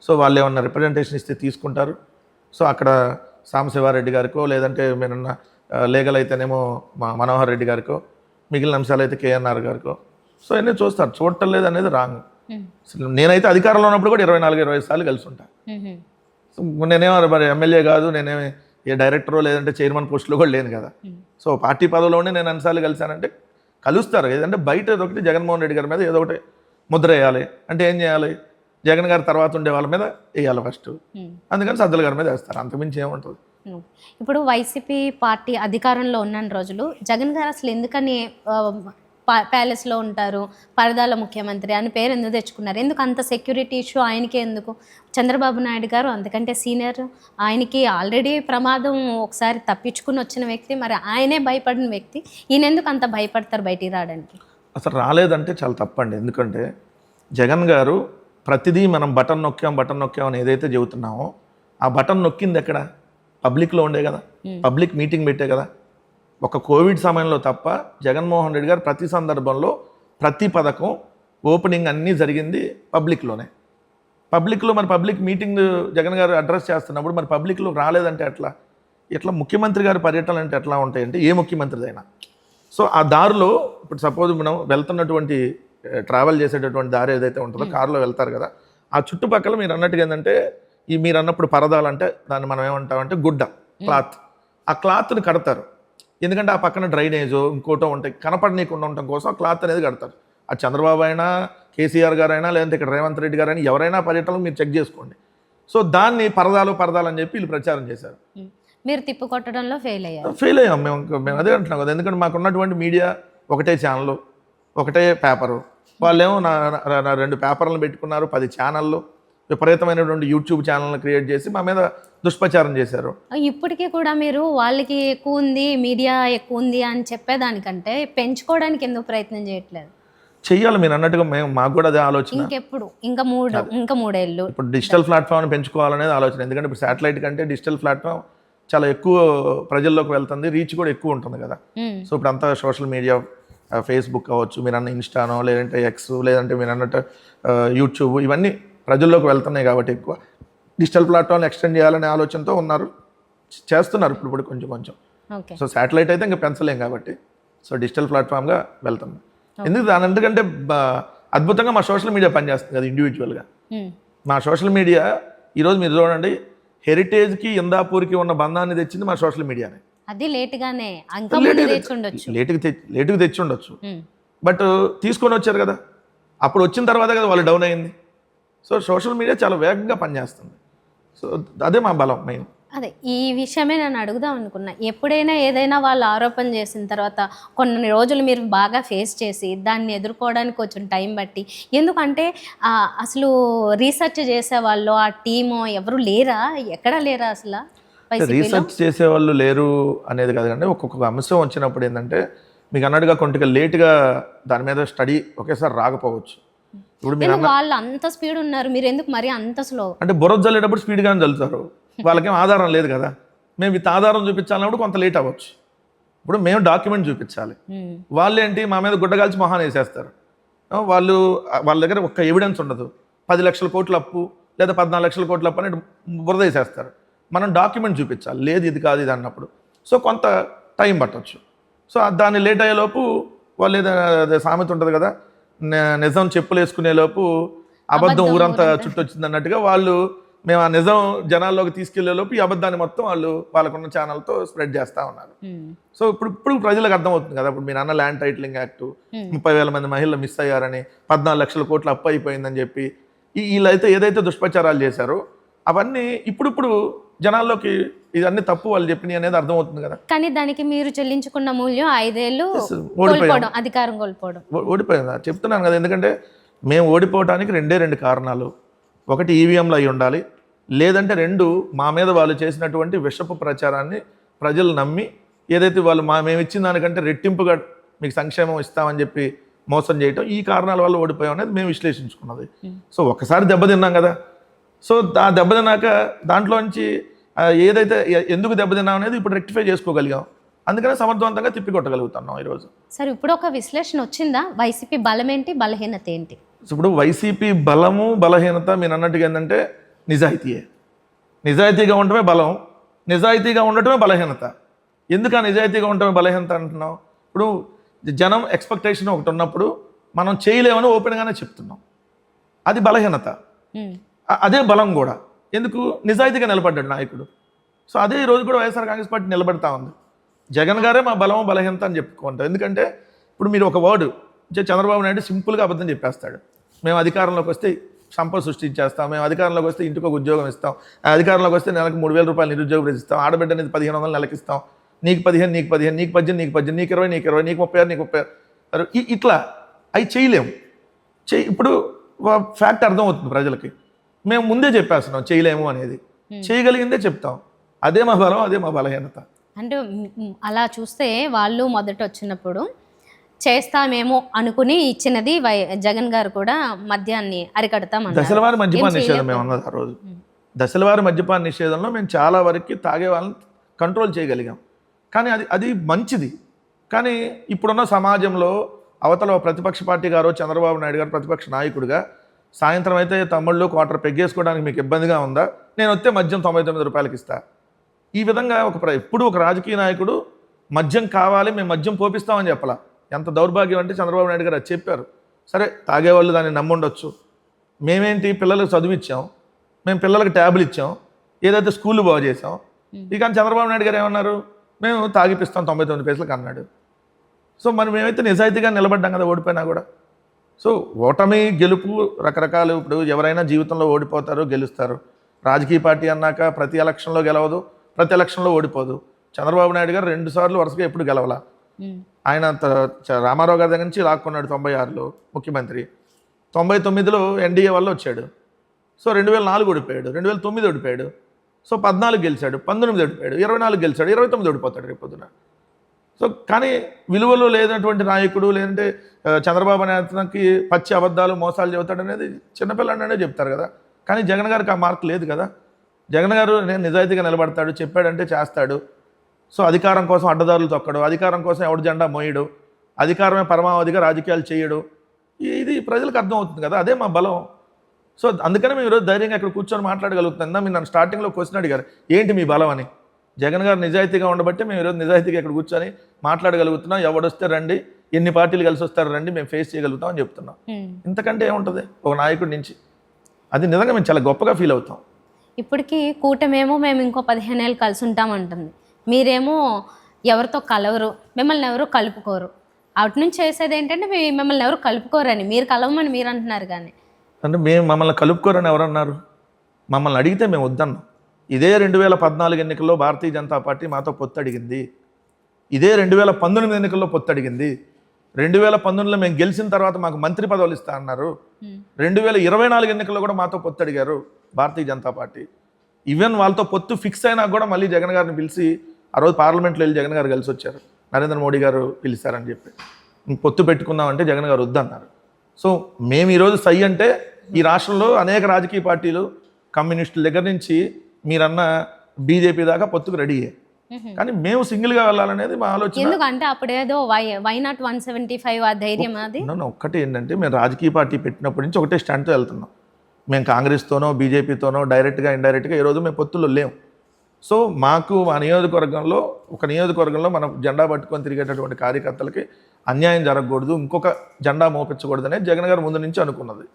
సో వాళ్ళు ఏమన్నా రిప్రజెంటేషన్ ఇస్తే తీసుకుంటారు. సో అక్కడ సాంబశివారెడ్డి గారికో, లేదంటే మీరన్న లీగల్ అయితేనేమో మనోహర్ రెడ్డి గారికో, మిగిలిన అంశాలు అయితే కేఎన్ఆర్ గారికో, సో అన్నీ చూస్తారు. చూడటం లేదు అనేది రాంగ్. అసలు నేనైతే అధికారంలో ఉన్నప్పుడు కూడా 24-25 సార్లు కలిసి ఉంటాను. సో నేనేమో మరి ఎమ్మెల్యే కాదు, నేనేమి ఏ డైరెక్టరో లేదంటే చైర్మన్ పోస్టులో కూడా లేను కదా. సో పార్టీ పదవిలో ఉండి నేను అన్నిసార్లు కలిశానంటే కలుస్తారు. ఏదంటే బయట ఏదొకటి జగన్మోహన్ రెడ్డి గారి మీద ఏదో ఒకటి ముద్ర వేయాలి అంటే ఏం చేయాలి? జగన్ గారి తర్వాత ఉండే వాళ్ళ మీద వేయాలి ఫస్ట్. అందుకని సజ్జల గారి మీద వేస్తారు, అంతమించి ఏముంటుంది. ఇప్పుడు వైసీపీ పార్టీ అధికారంలో ఉన్న రోజులు జగన్ గారు అసలు ఎందుకని ప్యాలెస్లో ఉంటారు, పరదాల ముఖ్యమంత్రి అని పేరు ఎందుకు తెచ్చుకున్నారు? ఎందుకు అంత సెక్యూరిటీ ఇష్యూ ఆయనకే ఎందుకు? చంద్రబాబు నాయుడు గారు అంతకంటే సీనియర్, ఆయనకి ఆల్రెడీ ప్రమాదం ఒకసారి తప్పించుకుని వచ్చిన వ్యక్తి, మరి ఆయనే భయపడిన వ్యక్తి, ఈయన ఎందుకు అంత భయపడతారు బయటికి రావడానికి? అసలు రాలేదంటే చాలా తప్పండి. ఎందుకంటే జగన్ గారు ప్రతిదీ మనం బటన్ నొక్కాం అని ఏదైతే చెబుతున్నామో ఆ బటన్ నొక్కింది ఎక్కడ? పబ్లిక్లో ఉండే కదా, పబ్లిక్ మీటింగ్ పెట్టే కదా. ఒక కోవిడ్ సమయంలో తప్ప జగన్మోహన్ రెడ్డి గారు ప్రతి సందర్భంలో ప్రతి పథకం ఓపెనింగ్ అన్నీ జరిగింది పబ్లిక్లోనే. పబ్లిక్లో మరి పబ్లిక్ మీటింగ్ జగన్ గారు అడ్రస్ చేస్తున్నప్పుడు మరి పబ్లిక్లో రాలేదంటే ఎట్లా ముఖ్యమంత్రి గారి పర్యటనలు అంటే ఎట్లా ఉంటాయంటే ఏ ముఖ్యమంత్రిదైనా. సో ఆ దారిలో ఇప్పుడు సపోజ్ మనం వెళ్తున్నటువంటి ట్రావెల్ చేసేటటువంటి దారి ఏదైతే ఉంటుందో కారులో వెళ్తారు కదా, ఆ చుట్టుపక్కల మీరు అన్నట్టుగా ఏంటంటే మీరు అన్నప్పుడు పరదాలంటే దాన్ని మనం ఏమంటామంటే గుడ్డ, క్లాత్. ఆ క్లాత్ని కడతారు. ఎందుకంటే ఆ పక్కన డ్రైనేజో ఇంకోటో ఉంటాయి, కనపడనీయకుండా ఉండటం కోసం ఆ క్లాత్ అనేది కడతారు. అది చంద్రబాబు అయినా, కేసీఆర్ గారైనా, లేదంటే ఇక్కడ రేవంత్ రెడ్డి గారైనా ఎవరైనా పర్యటనలు మీరు చెక్ చేసుకోండి. సో దాన్ని పరదాలు అని చెప్పి వీళ్ళు ప్రచారం చేశారు. మీరు తిప్పుకొట్టడంలో ఫెయిల్ అయ్యాం మేము అదే అంటున్నాం కదా. ఎందుకంటే మాకు ఉన్నటువంటి మీడియా ఒకటే ఛానల్, ఒకటే పేపరు. వాళ్ళేమో నా 2 పేపర్లను పెట్టుకున్నారు, 10 ఛానళ్ళు, విపరీతమైనటువంటి యూట్యూబ్ ఛానల్ని క్రియేట్ చేసి మా మీద దుష్ప్రచారం చేశారు. ఇప్పటికీ కూడా మీరు వాళ్ళకి ఎక్కువ ఉంది, మీడియా ఎక్కువ ఉంది అని చెప్పేదానికంటే పెంచుకోవడానికి ఎందుకు ప్రయత్నం చేయట్లేదు? చెయ్యాలి మీరు అన్నట్టుగా. మాకు కూడా అదే ఆలోచన. ఇంకెప్పుడు ఇంకా 3 ఏళ్ళు ఇప్పుడు డిజిటల్ ప్లాట్ఫామ్ని పెంచుకోవాలనేది ఆలోచన. ఎందుకంటే ఇప్పుడు శాటిలైట్ కంటే డిజిటల్ ప్లాట్ఫామ్ చాలా ఎక్కువ ప్రజల్లోకి వెళ్తుంది, రీచ్ కూడా ఎక్కువ ఉంటుంది కదా. సో ఇప్పుడు అంతా సోషల్ మీడియా, ఫేస్బుక్ అవ్వచ్చు, మీరు అన్న ఇన్స్టానో, లేదంటే ఎక్స్, లేదంటే మీరు అన్నట్టు యూట్యూబ్, ఇవన్నీ ప్రజల్లోకి వెళ్తున్నాయి కాబట్టి ఎక్కువ డిజిటల్ ప్లాట్ఫామ్ని ఎక్స్టెండ్ చేయాలనే ఆలోచనతో ఉన్నారు, చేస్తున్నారు ఇప్పుడు కొంచెం. సో శాటిలైట్ అయితే ఇంకా పెంచలేం కాబట్టి సో డిజిటల్ ప్లాట్ఫామ్గా వెళ్తున్నాం. ఎందుకంటే అద్భుతంగా మా సోషల్ మీడియా పనిచేస్తుంది కదా ఇండివిజువల్గా. మా సోషల్ మీడియా ఈరోజు మీరు చూడండి, హెరిటేజ్కి ఇందాపూర్కి ఉన్న బంధాన్ని తెచ్చింది మా సోషల్ మీడియానే. అది లేటుగానే లేటుగా తెచ్చి ఉండొచ్చు, బట్ తీసుకొని వచ్చారు కదా. అప్పుడు వచ్చిన తర్వాత కదా వాళ్ళు డౌన్ అయింది. సో సోషల్ మీడియా చాలా వేగంగా పనిచేస్తుంది. సో అదే మా బలం మెయిన్. అదే ఈ విషయమే నేను అడుగుదాం అనుకున్నా. ఎప్పుడైనా ఏదైనా వాళ్ళు ఆరోపణ చేసిన తర్వాత కొన్ని రోజులు మీరు బాగా ఫేస్ చేసి దాన్ని ఎదుర్కోవడానికి కొంచెం టైం బట్టి, ఎందుకంటే అసలు రీసెర్చ్ చేసేవాళ్ళు ఆ టీము ఎవరు లేరా? ఎక్కడా లేరా అసలు? రీసెర్చ్ చేసేవాళ్ళు లేరు అనేది కాదు, కానీ ఒక్కొక్క అంశం వచ్చినప్పుడు ఏంటంటే మీకు అన్నట్టుగా కొంచెం లేట్గా దాని మీద స్టడీ ఒకేసారి రాకపోవచ్చు. ఇప్పుడు మీరు వాళ్ళు అంత స్పీడ్ ఉన్నారు, మీరు ఎందుకు మరి అంత స్లో? అంటే బుర్ర జల్లేటప్పుడు స్పీడ్గానే చల్లుతారు, వాళ్ళకేం ఆధారం లేదు కదా. మేము విత్ ఆధారం చూపించాలన్నప్పుడు కొంత లేట్ అవ్వచ్చు. ఇప్పుడు మేము డాక్యుమెంట్ చూపించాలి, వాళ్ళు ఏంటి మా మీద గుడ్డగాల్చి మొహాన్ వేసేస్తారు. వాళ్ళ దగ్గర ఒక్క ఎవిడెన్స్ ఉండదు. 10 లక్షల కోట్ల అప్పు లేదా 14 లక్షల కోట్ల అప్పు అని బురద వేసేస్తారు. మనం డాక్యుమెంట్ చూపించాలి, లేదు ఇది కాదు ఇది అన్నప్పుడు. సో కొంత టైం పట్టవచ్చు. సో దాన్ని లేట్ అయ్యేలోపు వాళ్ళు ఏదో సామెత ఉంటుంది కదా, నిజం చెప్పులు వేసుకునేలోపు అబద్ధం ఊరంతా చుట్టొచ్చింది అన్నట్టుగా వాళ్ళు మేము ఆ నిజం జనాల్లోకి తీసుకెళ్లేలోపు ఈ అబద్ధాన్ని మొత్తం వాళ్ళకున్న ఛానల్తో స్ప్రెడ్ చేస్తూ ఉన్నారు. సో ఇప్పుడు ప్రజలకు అర్థమవుతుంది కదా, ఇప్పుడు మీరు అన్న ల్యాండ్ టైటిలింగ్ యాక్ట్ 30,000 మంది మహిళలు మిస్ అయ్యారని 14 లక్షల కోట్లు అప్పు అయిపోయిందని చెప్పి వీళ్ళైతే ఏదైతే దుష్ప్రచారాలు చేశారో అవన్నీ ఇప్పుడు జనాల్లోకి ఇదన్నీ తప్పు వాళ్ళు చెప్పినాయి అనేది అర్థమవుతుంది కదా. కానీ దానికి మీరు చెల్లించుకున్న మూల్యం 5 ఏళ్ళు కోల్పోవడం, అధికారం కోల్పోవడం. ఓడిపోయిందా చెప్తున్నాను కదా, ఎందుకంటే మేము ఓడిపోవడానికి 2 కారణాలు. ఒకటి ఈవీఎంలు అయి ఉండాలి, లేదంటే 2 మా మీద వాళ్ళు చేసినటువంటి విషపు ప్రచారాన్ని ప్రజలు నమ్మి ఏదైతే వాళ్ళు మేము ఇచ్చిన దానికంటే రెట్టింపుగా మీకు సంక్షేమం ఇస్తామని చెప్పి మోసం చేయటం, ఈ కారణాల వల్ల ఓడిపోయాం అనేది మేము విశ్లేషించుకున్నది. సో ఒకసారి దెబ్బతిన్నాం కదా, సో ఆ దెబ్బతిన్నాక దాంట్లోంచి ఏదైతే ఎందుకు దెబ్బతిన్నాం అనేది ఇప్పుడు రెక్టిఫై చేసుకోగలిగాం, అందుకనే సమర్థవంతంగా తిప్పికొట్టగలుగుతున్నాం ఈరోజు. సరే, ఇప్పుడు ఒక విశ్లేషణ వచ్చిందా, వైసీపీ బలం ఏంటి, బలహీనత ఏంటి? ఇప్పుడు వైసీపీ బలము బలహీనత మీరు అన్నట్టుగా ఏంటంటే నిజాయితీగా ఉండటమే బలం, నిజాయితీగా ఉండటమే బలహీనత. ఎందుకు నిజాయితీగా ఉండటమే బలహీనత అంటున్నాం? ఇప్పుడు జనం ఎక్స్పెక్టేషన్ ఒకటి ఉన్నప్పుడు మనం చేయలేమని ఓపెన్గానే చెప్తున్నాం, అది బలహీనత. అదే బలం కూడా, ఎందుకు నిజాయితీగా నిలబడ్డాడు నాయకుడు. సో అదే ఈరోజు కూడా వైఎస్ఆర్ కాంగ్రెస్ పార్టీ నిలబడతా ఉంది. జగన్ గారే మా బలము బలహీనత అని చెప్పుకుంటాం. ఎందుకంటే ఇప్పుడు మీరు ఒక వర్డ్ చంద్రబాబు నాయుడు సింపుల్గా అబద్ధం చెప్పేస్తాడు, మేము అధికారంలోకి వస్తే సంపద సృష్టించేస్తాం, మేము అధికారంలోకి వస్తే ఇంటికి ఒక ఉద్యోగం ఇస్తాం, అధికారంలోకి వస్తే నెలకు 3,000 రూపాయలు నిరుద్యోగ భృతి ఇస్తాం, ఆడబిడ్డ అనేది 1,500 నెలకి ఇస్తాం, నీకు 15, నీకు 18, నీకు 18, నీకు 18, నీకు 20, నీకు 20, నీకు 36, నీకు 36, ఇట్లా అవి చేయలేము. ఇప్పుడు ఫ్యాక్ట్ అర్థమవుతుంది ప్రజలకి, మేము ముందే చెప్పేస్తున్నాం చేయలేము అనేది, చేయగలిగిందే చెప్తాం. అదే మా బలం, అదే మా బలహీనత. అంటే అలా చూస్తే వాళ్ళు మొదట వచ్చినప్పుడు చేస్తామేమో అనుకుని ఇచ్చినది జగన్ గారు కూడా మద్యాన్ని అరికడతామన్నారు. దశలవారి మద్యపాన నిషేధం మేము అన్నది ఆ రోజు. దశలవారి మద్యపాన నిషేధంలో మేము చాలా వరకు తాగే వాళ్ళని కంట్రోల్ చేయగలిగాం. కానీ అది మంచిది. కానీ ఇప్పుడున్న సమాజంలో అవతల ప్రతిపక్ష పార్టీ గారు చంద్రబాబు నాయుడు గారు ప్రతిపక్ష నాయకుడిగా సాయంత్రం అయితే తమ్ముళ్ళు క్వార్టర్ పెగ్గేసుకోవడానికి మీకు ఇబ్బందిగా ఉందా, నేను వస్తే మద్యం 99 రూపాయలకి ఇస్తా. ఈ విధంగా ఎప్పుడు ఒక రాజకీయ నాయకుడు మద్యం కావాలి, మేము మద్యం పోపిస్తామని చెప్పాలా. ఎంత దౌర్భాగ్యం అంటే చంద్రబాబు నాయుడు గారు అది చెప్పారు. సరే, తాగేవాళ్ళు దాన్ని నమ్ముండొచ్చు. మేమేంటి పిల్లలకు చదివిచ్చాం, మేము పిల్లలకు ట్యాబ్లు ఇచ్చాం, ఏదైతే స్కూళ్ళు బాగు చేసాం. ఇక చంద్రబాబు నాయుడు గారు ఏమన్నారు, మేము తాగిపిస్తాం 99 పైసలకు అన్నాడు. సో మరి మేమైతే నిజాయితీగా నిలబడ్డాం కదా ఓడిపోయినా కూడా. సో ఓటమి గెలుపు రకరకాలు. ఇప్పుడు ఎవరైనా జీవితంలో ఓడిపోతారు, గెలుస్తారు. రాజకీయ పార్టీ అన్నాక ప్రతి ఎలక్షన్లో గెలవదు, ప్రతి ఎలక్షన్లో ఓడిపోదు. చంద్రబాబు నాయుడు గారు 2 సార్లు వరుసగా ఎప్పుడు గెలవాల. ఆయన రామారావు గారి దగ్గర నుంచి లాక్కున్నాడు 96లో ముఖ్యమంత్రి, 99లో ఎన్డీఏ వల్ల వచ్చాడు. సో 2004 ఓడిపోయాడు, 2009 ఓడిపోయాడు. సో 14 గెలిచాడు, 19 ఓడిపోయాడు, 24 గెలిచాడు, 29 ఓడిపోతాడు రేపు పొద్దున. సో కానీ విలువలు లేనటువంటి నాయకుడు, లేదంటే చంద్రబాబు నాయుడుకి పచ్చి అబద్ధాలు మోసాలు చెబుతాడు అనేది చిన్నపిల్లడనే చెప్తారు కదా. కానీ జగన్ గారికి ఆ మార్క్ లేదు కదా. జగన్ గారు నేను నిజాయితీగా నిలబడతాడు, చెప్పాడంటే చేస్తాడు. సో అధికారం కోసం అడ్డదారులు తొక్కడు, అధికారం కోసం ఎవడు జెండా మోయడు, అధికారమే పరమావధిగా రాజకీయాలు చేయడు. ఇది ప్రజలకు అర్థమవుతుంది కదా, అదే మా బలం. సో అందుకనే మేము ఈరోజు ధైర్యంగా ఇక్కడ కూర్చొని మాట్లాడగలుగుతుందా. మీరు నన్ను స్టార్టింగ్లో క్వశ్చన్ అడిగారు ఏంటి మీ బలం అని. జగన్ గారు నిజాయితీగా ఉండబట్టి మేము ఈరోజు నిజాయితీగా ఇక్కడ కూర్చొని మాట్లాడగలుగుతున్నాం. ఎవడొస్తే రండి, ఎన్ని పార్టీలు కలిసి వస్తారు రండి, మేము ఫేస్ చేయగలుగుతాం అని చెప్తున్నాం. ఇంతకంటే ఏముంటుంది ఒక నాయకుడి నుంచి. అది నిజంగా మేము చాలా గొప్పగా ఫీల్ అవుతాం. ఇప్పటికీ కూటమేమో మేము ఇంకో 15 ఏళ్ళు కలిసి ఉంటామంటుంది, మీరేమో ఎవరితో కలవరు, మిమ్మల్ని ఎవరు కలుపుకోరు. అటు నుంచి చేసేది ఏంటంటే మిమ్మల్ని ఎవరు కలుపుకోరని, మీరు కలవమని మీరు అంటున్నారు. కానీ అంటే మమ్మల్ని కలుపుకోరని ఎవరన్నారు? మమ్మల్ని అడిగితే మేము వద్దన్నాం. ఇదే 2014 ఎన్నికల్లో భారతీయ జనతా పార్టీ మాతో పొత్తు అడిగింది. ఇదే 2019 ఎన్నికల్లో పొత్తు అడిగింది. 2019లో మేము గెలిచిన తర్వాత మాకు మంత్రి పదవులు ఇస్తా అన్నారు. 2024 ఎన్నికల్లో కూడా మాతో పొత్తు అడిగారు భారతీయ జనతా పార్టీ. ఈవెన్ వాళ్ళతో పొత్తు ఫిక్స్ అయినా కూడా మళ్ళీ జగన్ గారిని పిలిచి ఆ రోజు పార్లమెంట్లో వెళ్ళి జగన్ గారు కలిసి వచ్చారు. నరేంద్ర మోడీ గారు పిలిచారని చెప్పి పొత్తు పెట్టుకుందామంటే జగన్ గారు వద్దన్నారు. సో మేము ఈరోజు సై అంటే ఈ రాష్ట్రంలో అనేక రాజకీయ పార్టీలు కమ్యూనిస్టుల దగ్గర నుంచి మీరన్న బీజేపీ దాకా పొత్తుకు రెడీ అయ్యాయి. కానీ మేము సింగిల్గా వెళ్ళాలనేది మా ఆలోచన. ఎందుకంటే అప్పుడేదో వై నాట్ 175 ఆ ధైర్యం అది. ఒక్కటి ఏంటంటే మేము రాజకీయ పార్టీ పెట్టినప్పటి నుంచి ఒకటే స్టాండ్తో వెళ్తున్నాం. మేము కాంగ్రెస్తోనో బీజేపీతోనో డైరెక్ట్గా ఇండైరెక్ట్గా ఈరోజు మేము పొత్తుల్లో లేము. సో మాకు మా నియోజకవర్గంలో మనం జెండా పట్టుకొని తిరిగేటటువంటి కార్యకర్తలకి అన్యాయం జరగకూడదు, ఇంకొక జెండా మోపించకూడదు అనేది జగన్ గారు ముందు నుంచి అనుకున్నది.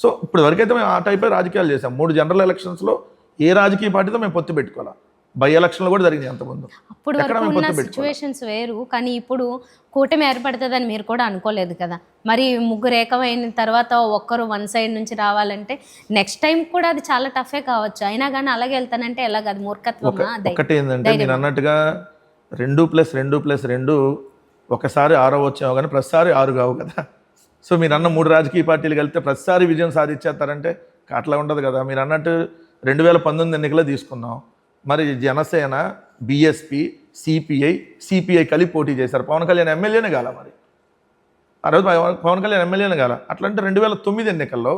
సో ఇప్పుడు వరకైతే మేము ఆ టైపే రాజకీయాలు చేసాం. 3 జనరల్ ఎలక్షన్స్లో ఏ రాజకీయ పార్టీతో మేము పొత్తు పెట్టుకోవాలి. బై ఎలక్షన్లు కూడా జరిగినాయి అంతకుముందు. అప్పుడు వరకు ఉన్న సిచ్యువేషన్స్ వేరు, కానీ ఇప్పుడు కూటమి ఏర్పడుతుందని మీరు కూడా అనుకోలేదు కదా. మరి ముగ్గురు ఏకమైన తర్వాత ఒక్కరు వన్ సైడ్ నుంచి రావాలంటే నెక్స్ట్ టైం కూడా అది చాలా టఫే కావచ్చు. అయినా కానీ అలాగే వెళ్తానంటే ఎలాగ, అది మూర్ఖత్వమా? ఒకటి ఏంటంటే మీరు అన్నట్టుగా 2+2+2 ఒకసారి 6 వచ్చాము, కానీ ప్రతిసారి 6 కావు కదా. సో మీరు అన్న 3 రాజకీయ పార్టీలు కలిస్తే ప్రతిసారి విజయం సాధించేస్తారంటే అట్లా ఉండదు కదా. మీరు అన్నట్టు 2019 ఎన్నికల్లో తీసుకున్నాం, మరి జనసేన, బీఎస్పీ, సిపిఐ కలిపి పోటీ చేశారు. పవన్ కళ్యాణ్ ఎమ్మెల్యేనే కాల, మరి ఆ రోజు పవన్ కళ్యాణ్ ఎమ్మెల్యేనే కాల. అట్లంటే 2009 ఎన్నికల్లో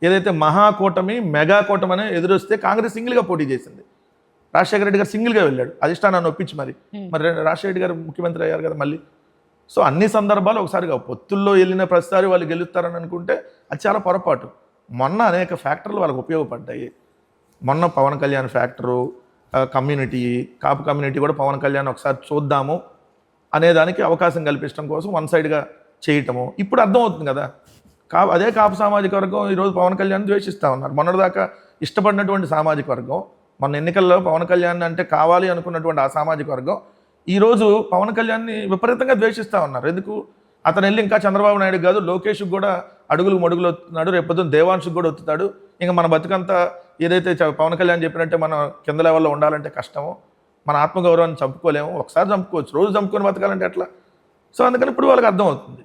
ఏదైతే మహాకూటమి, మెగా కూటమి అని ఎదురొస్తే కాంగ్రెస్ సింగిల్గా పోటీ చేసింది. రాజశేఖర రెడ్డి గారు సింగిల్గా వెళ్ళాడు అధిష్టానాన్ని ఒప్పించి. మరి రాజశేఖర రెడ్డి గారు ముఖ్యమంత్రి అయ్యారు కదా మళ్ళీ. సో అన్ని సందర్భాలు ఒకసారిగా పొత్తుల్లో వెళ్ళిన ప్రతిసారి వాళ్ళు గెలుస్తారని అనుకుంటే అది చాలా పొరపాటు. మొన్న అనేక ఫ్యాక్టర్లు వాళ్ళకి ఉపయోగపడ్డాయి. మొన్న పవన్ కళ్యాణ్ ఫ్యాక్టరు, కమ్యూనిటీ, కాపు కమ్యూనిటీ కూడా పవన్ కళ్యాణ్ ఒకసారి చూద్దాము అనేదానికి అవకాశం కల్పించడం కోసం వన్ సైడ్గా చేయటము ఇప్పుడు అర్థమవుతుంది కదా. అదే కాపు సామాజిక వర్గం ఈరోజు పవన్ కళ్యాణ్ ద్వేషిస్తూ ఉన్నారు. మొన్నటిదాకా ఇష్టపడినటువంటి సామాజిక వర్గం, మొన్న ఎన్నికల్లో పవన్ కళ్యాణ్ అంటే కావాలి అనుకున్నటువంటి ఆ సామాజిక వర్గం ఈరోజు పవన్ కళ్యాణ్ని విపరీతంగా ద్వేషిస్తూ ఉన్నారు. ఎందుకు? అతను వెళ్ళి ఇంకా చంద్రబాబు నాయుడు కాదు, లోకేష్కి కూడా అడుగులు మడుగులు వస్తున్నాడు, రేపొద్దున దేవాంశుకు కూడా వస్తున్నాడు. ఇంకా మన బతుకంతా ఏదైతే పవన్ కళ్యాణ్ చెప్పినట్టే మనం కింద లెవెల్లో ఉండాలంటే కష్టమో, మన ఆత్మగౌరవాన్ని చంపుకోలేము. ఒకసారి చంపుకోవచ్చు, రోజు చంపుకొని బతకాలంటే ఎట్లా? సో అందుకని ఇప్పుడు వాళ్ళకి అర్థమవుతుంది.